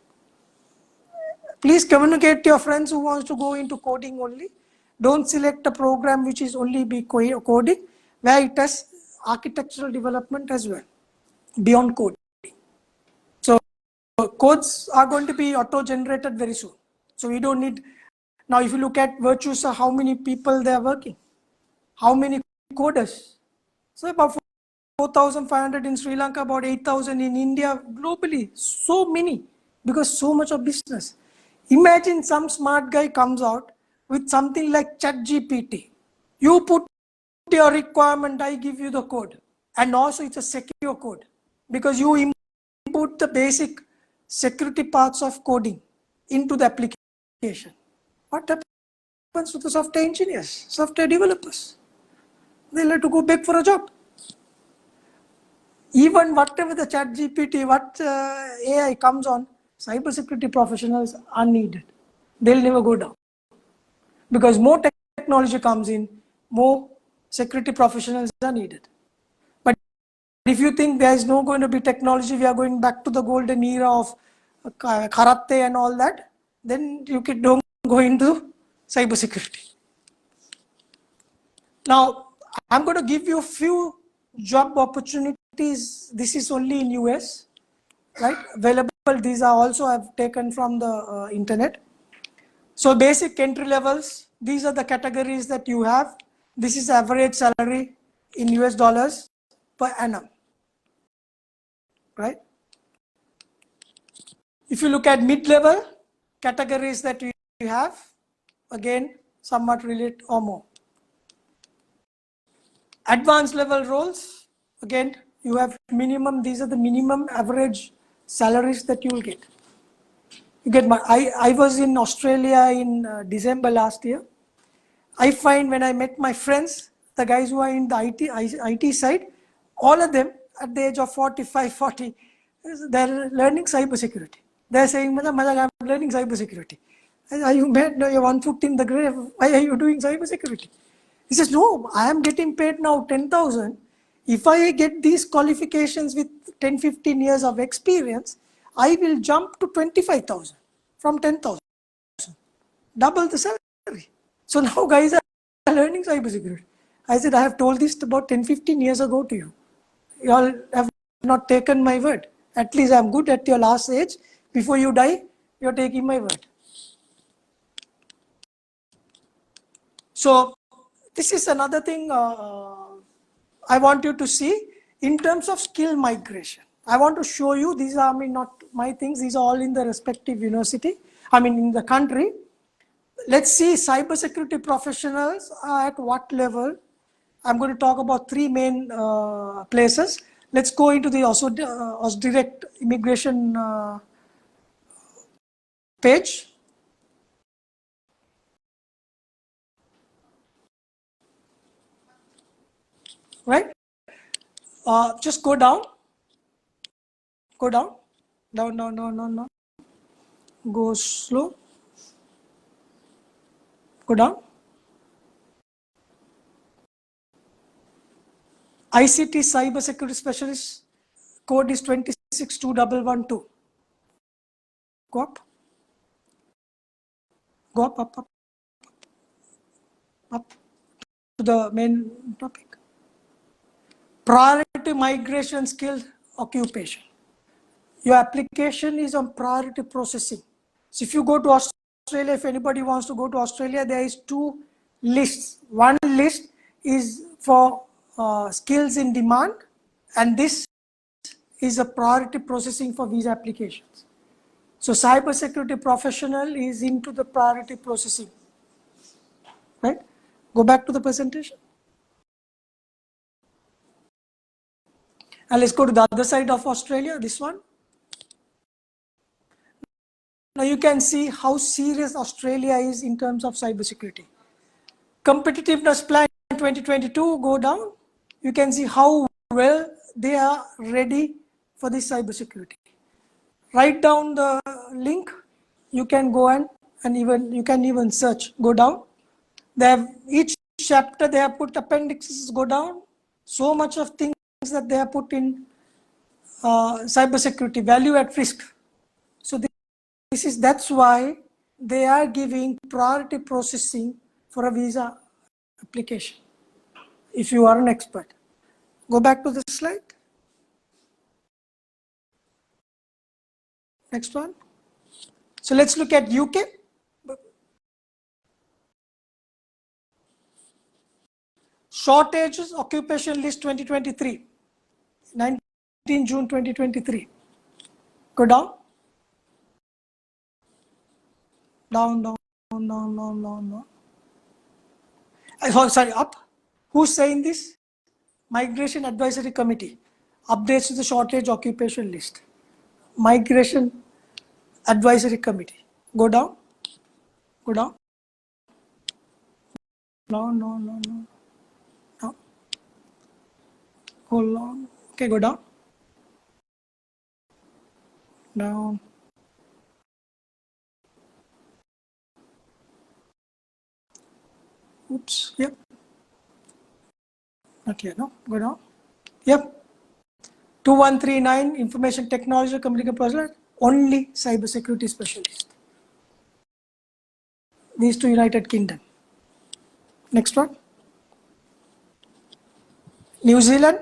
please communicate to your friends who wants to go into coding only. Don't select a program which is only be coding, where it has architectural development as well, beyond coding. So codes are going to be auto-generated very soon. So we don't need, now if you look at Virtusa, how many people they are working? How many coders? So about 4,500 in Sri Lanka, about 8,000 in India, globally, so many, because so much of business. Imagine some smart guy comes out with something like ChatGPT. You put your requirement, I give you the code. And also it's a secure code, because you input the basic security parts of coding into the application. What happens? happens to the software engineers, software developers? They'll have to go beg for a job. Even whatever the chat GPT, what AI comes on, cybersecurity professionals are needed. They'll never go down. Because more technology comes in, more security professionals are needed. But if you think there is no going to be technology, we are going back to the golden era of karate and all that, then you don't go into cybersecurity. Now, I'm going to give you a few job opportunities. This is only in US, right? Available. These are also I've taken from the internet. So basic entry levels, these are the categories that you have. This is average salary in US dollars per annum, right? If you look at mid-level categories that you have, again, somewhat related or more. Advanced level roles, again, you have minimum, these are the minimum average salaries that you will get. You get I was in Australia in December last year. I find when I met my friends, the guys who are in the IT side, all of them at the age of 45, 40, they're learning cybersecurity. They're saying, I'm learning cybersecurity. Are you mad? No, you're 1 foot in the grave. Why are you doing cybersecurity? He says, no, I am getting paid now 10,000. If I get these qualifications with 10, 15 years of experience, I will jump to 25,000 from 10,000. Double the salary. So now guys are learning cybersecurity. I said, I have told this about 10, 15 years ago to you. You all have not taken my word. At least I'm good at your last age. Before you die, you're taking my word. So this is another thing I want you to see in terms of skill migration. I want to show you, these are not my things, these are all in the respective university, in the country. Let's see cybersecurity professionals are at what level. I'm going to talk about three main places. Let's go into the direct immigration page. Right? Just go down. Go down. Down. Go slow. Go down. ICT cybersecurity specialist code is 262112. Go up. Go up to the main topic. Priority migration skill occupation. Your application is on priority processing. So if you go to Australia, if anybody wants to go to Australia, there is two lists. One list is for skills in demand, and this is a priority processing for visa applications. So cybersecurity professional is into the priority processing. Right? Go back to the presentation. And let's go to the other side of Australia, this one. Now you can see how serious Australia is in terms of cybersecurity. Competitiveness plan 2022, go down. You can see how well they are ready for this cybersecurity. Write down the link. You can go and even you can even search. Go down. They have each chapter they have put appendixes. Go down. So much of things that they have put in cybersecurity, value at risk. So that's why they are giving priority processing for a visa application. If you are an expert, go back to the slide. Next one. So let's look at UK. Shortages occupation list 2023, 19 June 2023. Go down. Down. Sorry, up. Who's saying this? Migration Advisory Committee. Updates to the shortage occupation list. Migration Advisory Committee. Go down. Go down. No. Hold on. Okay, go down. Down. Oops. Yep. Not here. No. Go down. Yep. 2139 Information Technology Communication Processor. Only cybersecurity specialist. These two United Kingdom. Next one. New Zealand.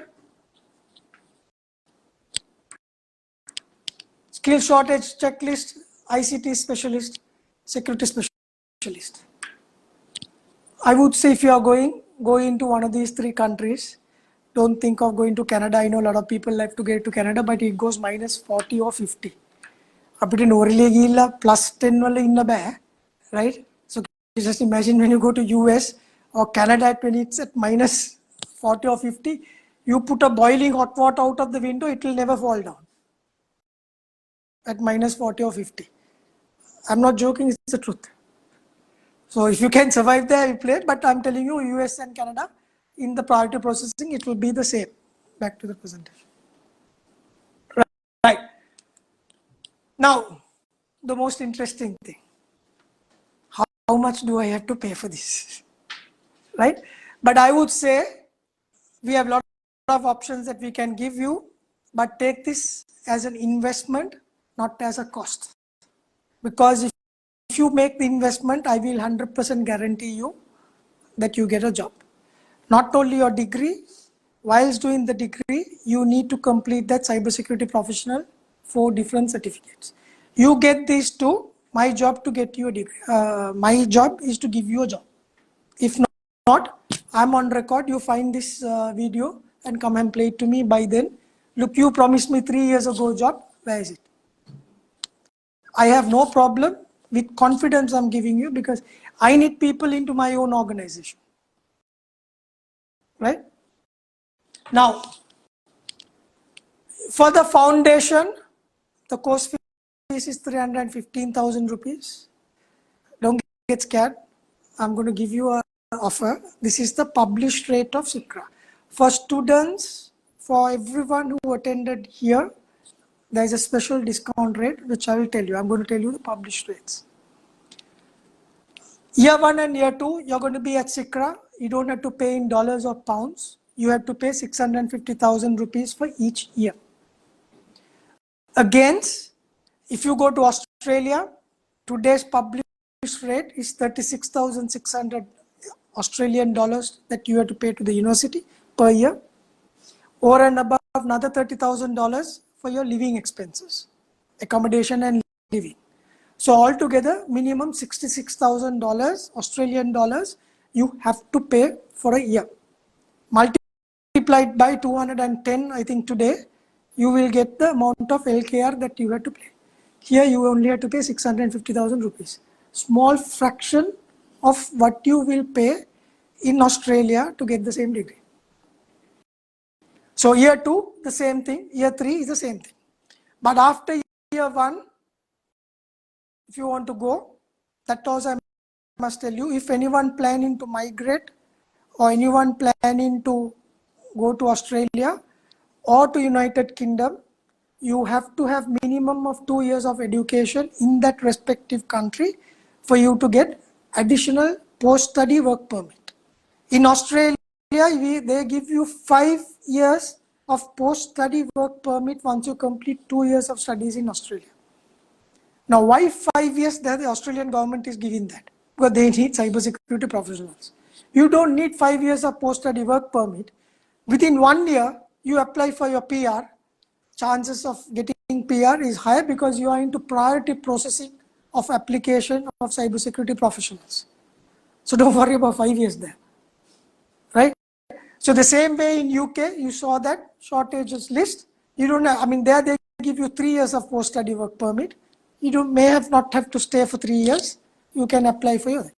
Skill shortage checklist. ICT specialist. Security specialist. I would say if you are go into one of these three countries. Don't think of going to Canada. I know a lot of people like to get to Canada, but it goes minus 40 or 50. අපිට නෝරලේ ගිහිල්ලා plus 10 වල ඉන්න බෑ, right? So just imagine when you go to US or Canada when it's at minus 40 or 50, you put a boiling hot water out of the window, it will never fall down at minus 40 or 50. I'm not joking, it's the truth. So if you can survive there, you play. But I'm telling you, US and Canada, in the priority processing, it will be the same. Back to the presentation. Right. Now, the most interesting thing. How much do I have to pay for this? Right? But I would say we have a lot of options that we can give you, but take this as an investment, not as a cost. Because if you make the investment, I will 100% guarantee you that you get a job. Not only your degree, whilst doing the degree, you need to complete that cybersecurity professional 4 different certificates. You get these 2, my job to get you a degree. My job is to give you a job. If not, I'm on record, you find this video and come and play it to me by then. Look, you promised me 3 years ago job, where is it? I have no problem with confidence I'm giving you because I need people into my own organization. Right? Now, for the foundation, the course fees is 315,000 rupees. Don't get scared. I'm going to give you an offer. This is the published rate of Cicra. For students, for everyone who attended here, there is a special discount rate, which I will tell you. I'm going to tell you the published rates. Year 1 and year 2, you're going to be at Cicra. You don't have to pay in dollars or pounds. You have to pay 650,000 rupees for each year. Against, if you go to Australia, today's published rate is 36,600 Australian dollars that you have to pay to the university per year, or and above another $30,000 for your living expenses, accommodation and living. So altogether, minimum $66,000 Australian dollars you have to pay for a year. Multiplied by 210, I think today, you will get the amount of LKR that you have to pay. Here you only have to pay 650,000 rupees. Small fraction of what you will pay in Australia to get the same degree. So year 2, the same thing. Year 3 is the same thing. But after year 1, if you want to go, that also I must tell you, if anyone planning to migrate or anyone planning to go to Australia or to United Kingdom, you have to have minimum of 2 years of education in that respective country for you to get additional post-study work permit. In Australia, they give you 5 years of post-study work permit once you complete 2 years of studies in Australia. Now, why 5 years? That the Australian government is giving that because they need cybersecurity professionals. You don't need 5 years of post-study work permit. Within 1 year, you apply for your PR. Chances of getting PR is higher because you are into priority processing of application of cybersecurity professionals. So don't worry about 5 years there, right? So the same way in UK, you saw that shortages list. You don't have, I mean, there they give you 3 years of post-study work permit. You may not have to stay for 3 years. You can apply for your,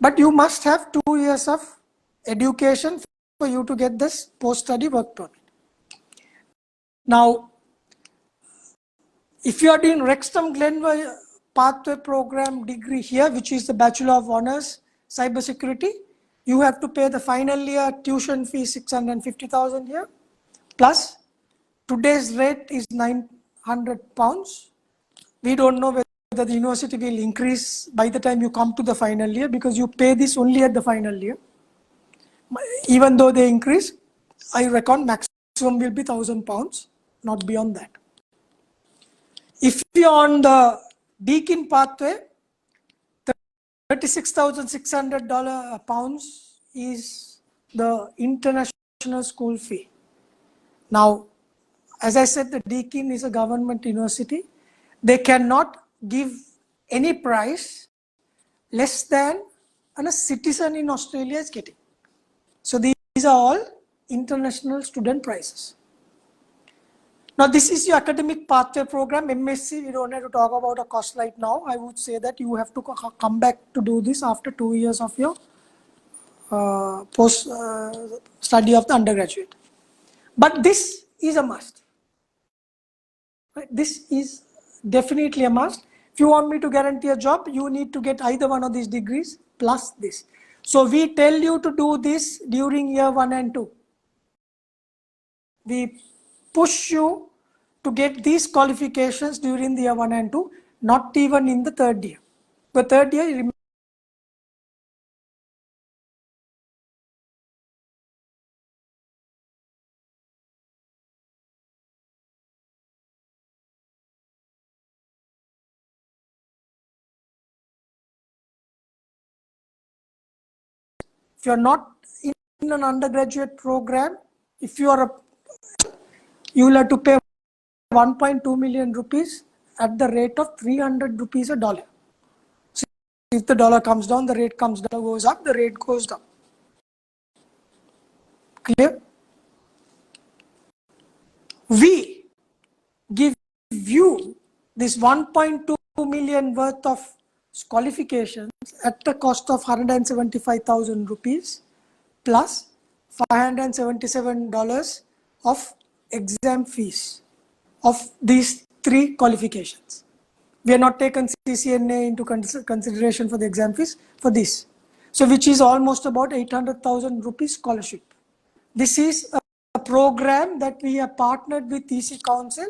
but you must have 2 years of education for you to get this post-study work permit. Now, if you are doing Wrexham Glenville Pathway Program degree here, which is the Bachelor of Honors Cybersecurity, you have to pay the final year tuition fee 650,000 here, plus today's rate is £900. We don't know whether the university will increase by the time you come to the final year, because you pay this only at the final year. Even though they increase, I reckon maximum will be £1,000, not beyond that. If you are on the Deakin pathway, £36,600 is the international school fee. Now, as I said, the Deakin is a government university. They cannot give any price less than a citizen in Australia is getting. So these are all international student prices. Now this is your academic pathway program, MSc. We don't have to talk about a cost right now. I would say that you have to come back to do this after 2 years of your post study of the undergraduate. But this is a must. Right? This is definitely a must. If you want me to guarantee a job, you need to get either one of these degrees plus this. So we tell you to do this during year 1 and 2. We push you to get these qualifications during the year 1 and 2, not even in the third year. The third year, if you are not in an undergraduate program, if you are you will have to pay 1.2 million rupees at the rate of 300 rupees a dollar. So if the dollar comes down, the rate comes down, goes up, the rate goes down. Clear? We give you this 1.2 million worth of qualifications at the cost of 175,000 rupees plus $577 of exam fees of these 3 qualifications. We are not taken CCNA into consideration for the exam fees for this. So which is almost about 800,000 rupees scholarship. This is a program that we have partnered with EC Council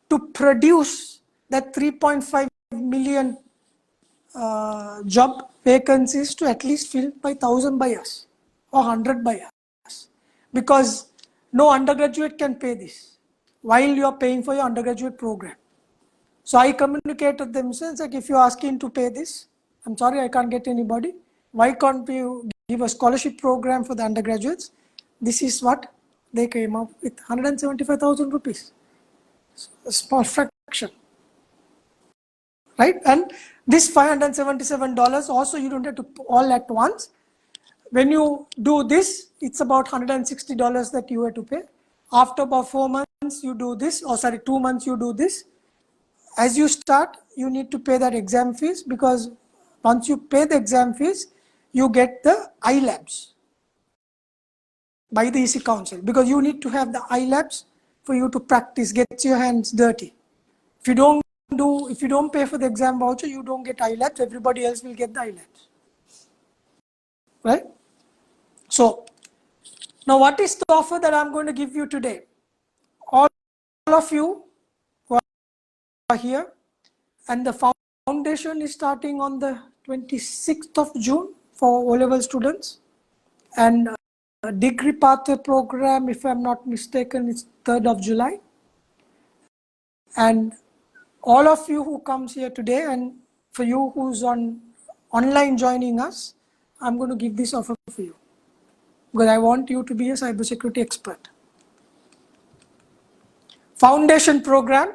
to produce that 3.5 million job vacancies to at least filled by 1,000 by us or 100 by us, because no undergraduate can pay this while you are paying for your undergraduate program. So I communicated them, since like, if you're asking to pay this, I'm sorry, I can't get anybody. Why can't you give a scholarship program for the undergraduates? This is what they came up with, 175,000 rupees, a small fraction. Right? And this $577 also, you don't have to all at once. When you do this, it's about $160 that you have to pay. After about 4 months, you do this, or sorry, 2 months, you do this. As you start, you need to pay that exam fees, because once you pay the exam fees, you get the iLabs by the EC Council, because you need to have the iLabs for you to practice, get your hands dirty. If you don't pay for the exam voucher, you don't get iLabs. Everybody else will get the iLabs, right? So now, what is the offer that I'm going to give you today? All of you who are here, and the foundation is starting on the 26th of June for O-level students, and a degree pathway program, if I'm not mistaken, is 3rd of July. And all of you who comes here today, and for you who's online joining us, I'm going to give this offer for you, because I want you to be a cybersecurity expert. Foundation program,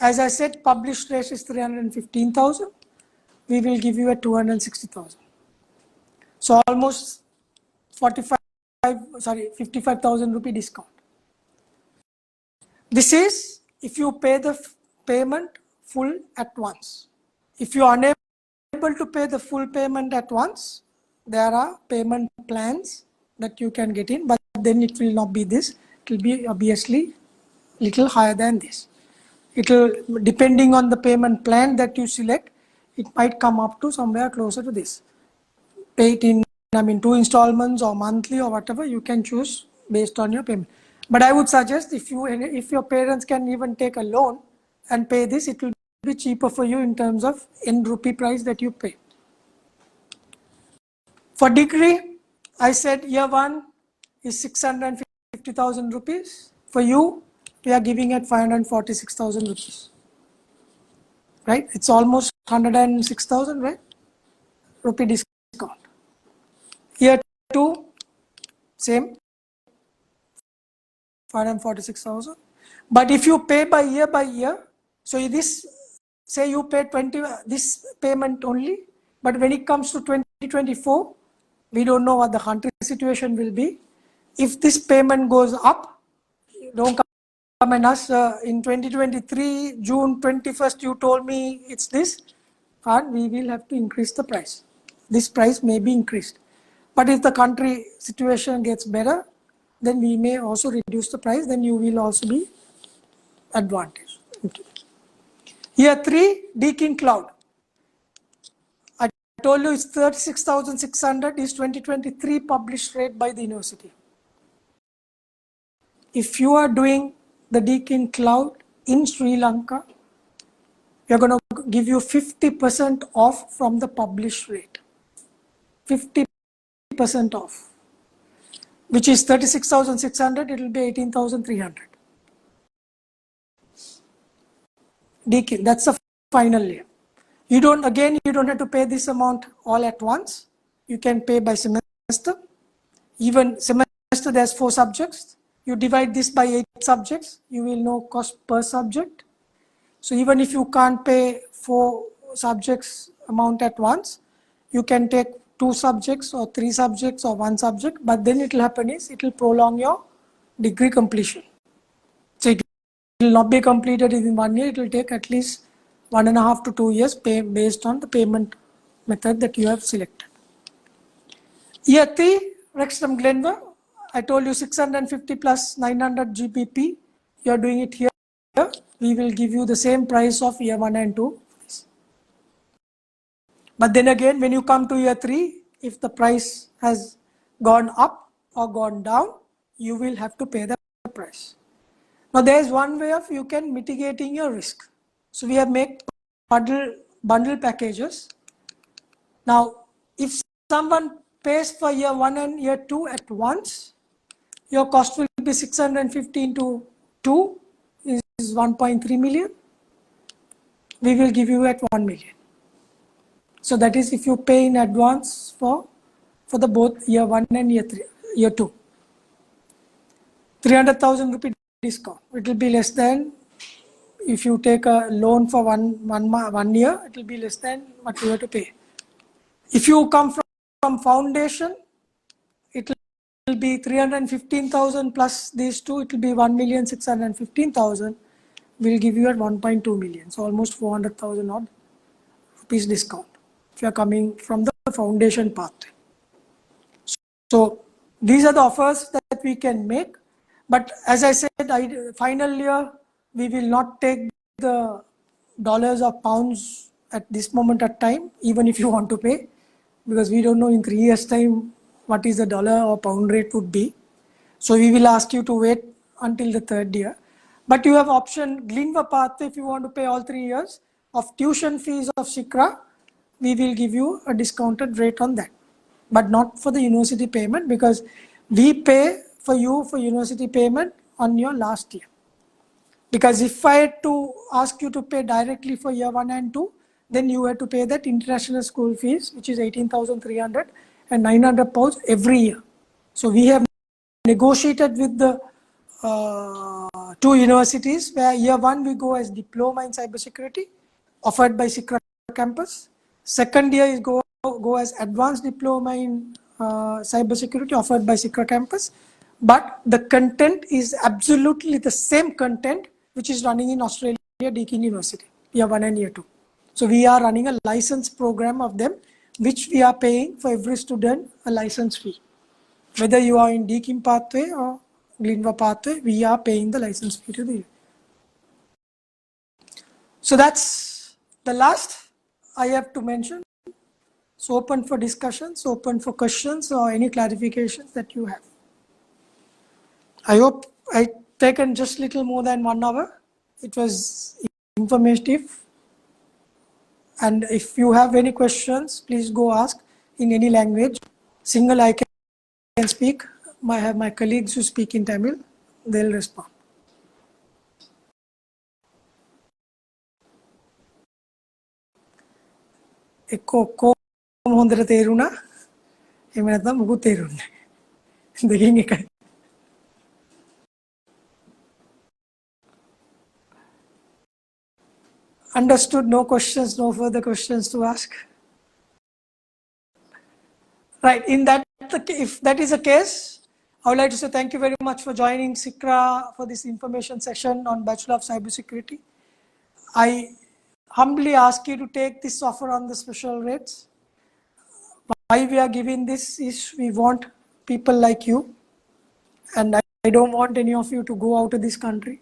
as I said, published rate is 315,000. We will give you a 260,000. So almost 55,000 rupee discount. This is if you pay the payment full at once. If you are unable to pay the full payment at once, there are payment plans that you can get in, but then it will not be this. It will be obviously little higher than this. It will, depending on the payment plan that you select, it might come up to somewhere closer to this. Pay it in I mean 2 installments or monthly or whatever, you can choose based on your payment. But I would suggest if your parents can even take a loan and pay this, it will be cheaper for you in terms of in rupee price that you pay. For degree, I said year 1 is 650,000 rupees. For you, we are giving at 546,000 rupees. Right? It's almost 106,000, right? Rupee discount. Year 2, same, 546,000. But if you pay by year, so this, say you pay 20, this payment only, but when it comes to 2024, we don't know what the country situation will be. If this payment goes up, don't come and ask, in 2023, June 21st, you told me it's this, and we will have to increase the price. This price may be increased. But if the country situation gets better, then we may also reduce the price, then you will also be advantaged. Okay. Year 3, Deakin Cloud. I told you it's 36,600 is 2023 published rate by the university. If you are doing the Deakin Cloud in Sri Lanka, we are going to give you 50% off from the published rate. 50% off. Which is 36,600, it will be 18,300. Deakin, that's the final year. You don't have to pay this amount all at once. You can pay by semester. Even semester, there's 4 subjects. You divide this by 8 subjects, you will know cost per subject. So even if you can't pay 4 subjects amount at once, you can take 2 subjects or 3 subjects or 1 subject, but then it will happen is it will prolong your degree completion. So it will not be completed in 1 year, it will take at least 1.5 to 2 years based on the payment method that you have selected. Year 3, Wrexham Glenver, I told you 650 plus 900 GBP, you are doing it here. We will give you the same price of year 1 and 2. But then again, when you come to year 3, if the price has gone up or gone down, you will have to pay the price. Now there is one way of you can mitigating your risk. So we have made bundle packages. Now if someone pays for year 1 and year 2 at once, your cost will be 650 into 2 is 1.3 million. We will give you at 1 million. So that is if you pay in advance for the both year 1 and year 2. 300,000 rupee discount. It will be less than, if you take a loan for one year, it will be less than what you have to pay. If you come from foundation, it will be 315,000 plus these two, it will be 1,615,000. We'll give you at 1.2 million. So almost 400,000 odd rupees discount if you are coming from the foundation path. So these are the offers that we can make. But as I said, final year, we will not take the dollars or pounds at this moment of time, even if you want to pay, because we don't know in 3 years' time what is the dollar or pound rate would be. So we will ask you to wait until the 3rd year. But you have option Glenver pathway if you want to pay all 3 years of tuition fees of Cicra. We will give you a discounted rate on that, but not for the university payment, because we pay for you for university payment on your last year. Because if I had to ask you to pay directly for year 1 and 2, then you have to pay that international school fees, which is 18,300 and 900 pounds every year. So we have negotiated with the 2 universities where year 1 we go as diploma in cybersecurity offered by Cicra campus. 2nd year is go as advanced diploma in cybersecurity offered by Cicra campus. But the content is absolutely the same content which is running in Australia, Deakin University, year 1 and year 2. So we are running a license program of them, which we are paying for every student a license fee. Whether you are in Deakin pathway or Glenver pathway, we are paying the license fee to the. So that's the last I have to mention. So open for discussions, open for questions or any clarifications that you have. I hope I taken just little more than 1 hour. It was informative. And if you have any questions, please go ask in any language. Single I can speak. I have my colleagues who speak in Tamil. They'll respond. Ekko hondara තේරුණා. එහෙම නැත්නම් මොකුත් තේරුන්නේ නැහැ. දෙකෙන් එකයි. Understood, no questions, no further questions to ask. Right, if that is the case, I would like to say thank you very much for joining Cicra for this information session on Bachelor of Cybersecurity. I humbly ask you to take this offer on the special rates. Why we are giving this is we want people like you, and I don't want any of you to go out of this country.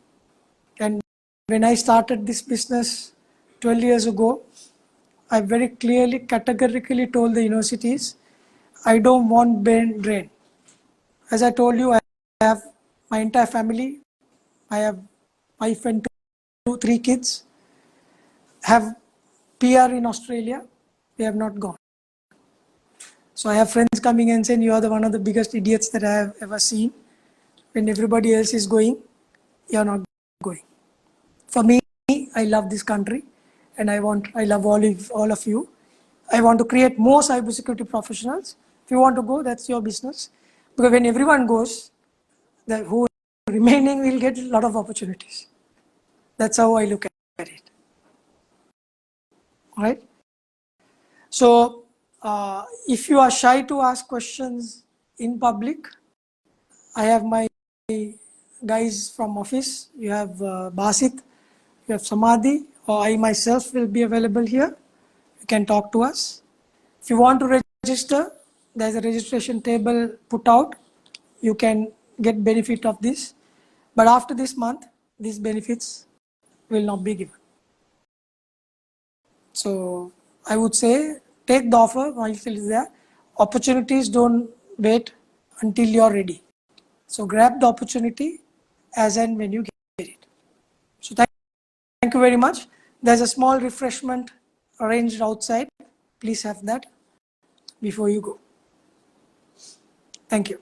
And when I started this business 12 years ago, I very clearly, categorically told the universities, I don't want brain drain. As I told you, I have my entire family. I have wife and 3 kids. Have PR in Australia. We have not gone. So I have friends coming and saying, you are one of the biggest idiots that I have ever seen. When everybody else is going, you are not going. For me, I love this country, and I love all of you. I want to create more cybersecurity professionals. If you want to go, that's your business. Because when everyone goes, the who remaining will get a lot of opportunities. That's how I look at it. All right. So if you are shy to ask questions in public, I have my guys from office. You have Basit, you have Samadhi, or I myself will be available here. You can talk to us. If you want to register, there's a registration table put out. You can get benefit of this. But after this month, these benefits will not be given. So I would say take the offer while it is there. Opportunities don't wait until you're ready. So grab the opportunity as and when you get it. So thank you very much. There's a small refreshment arranged outside. Please have that before you go. Thank you.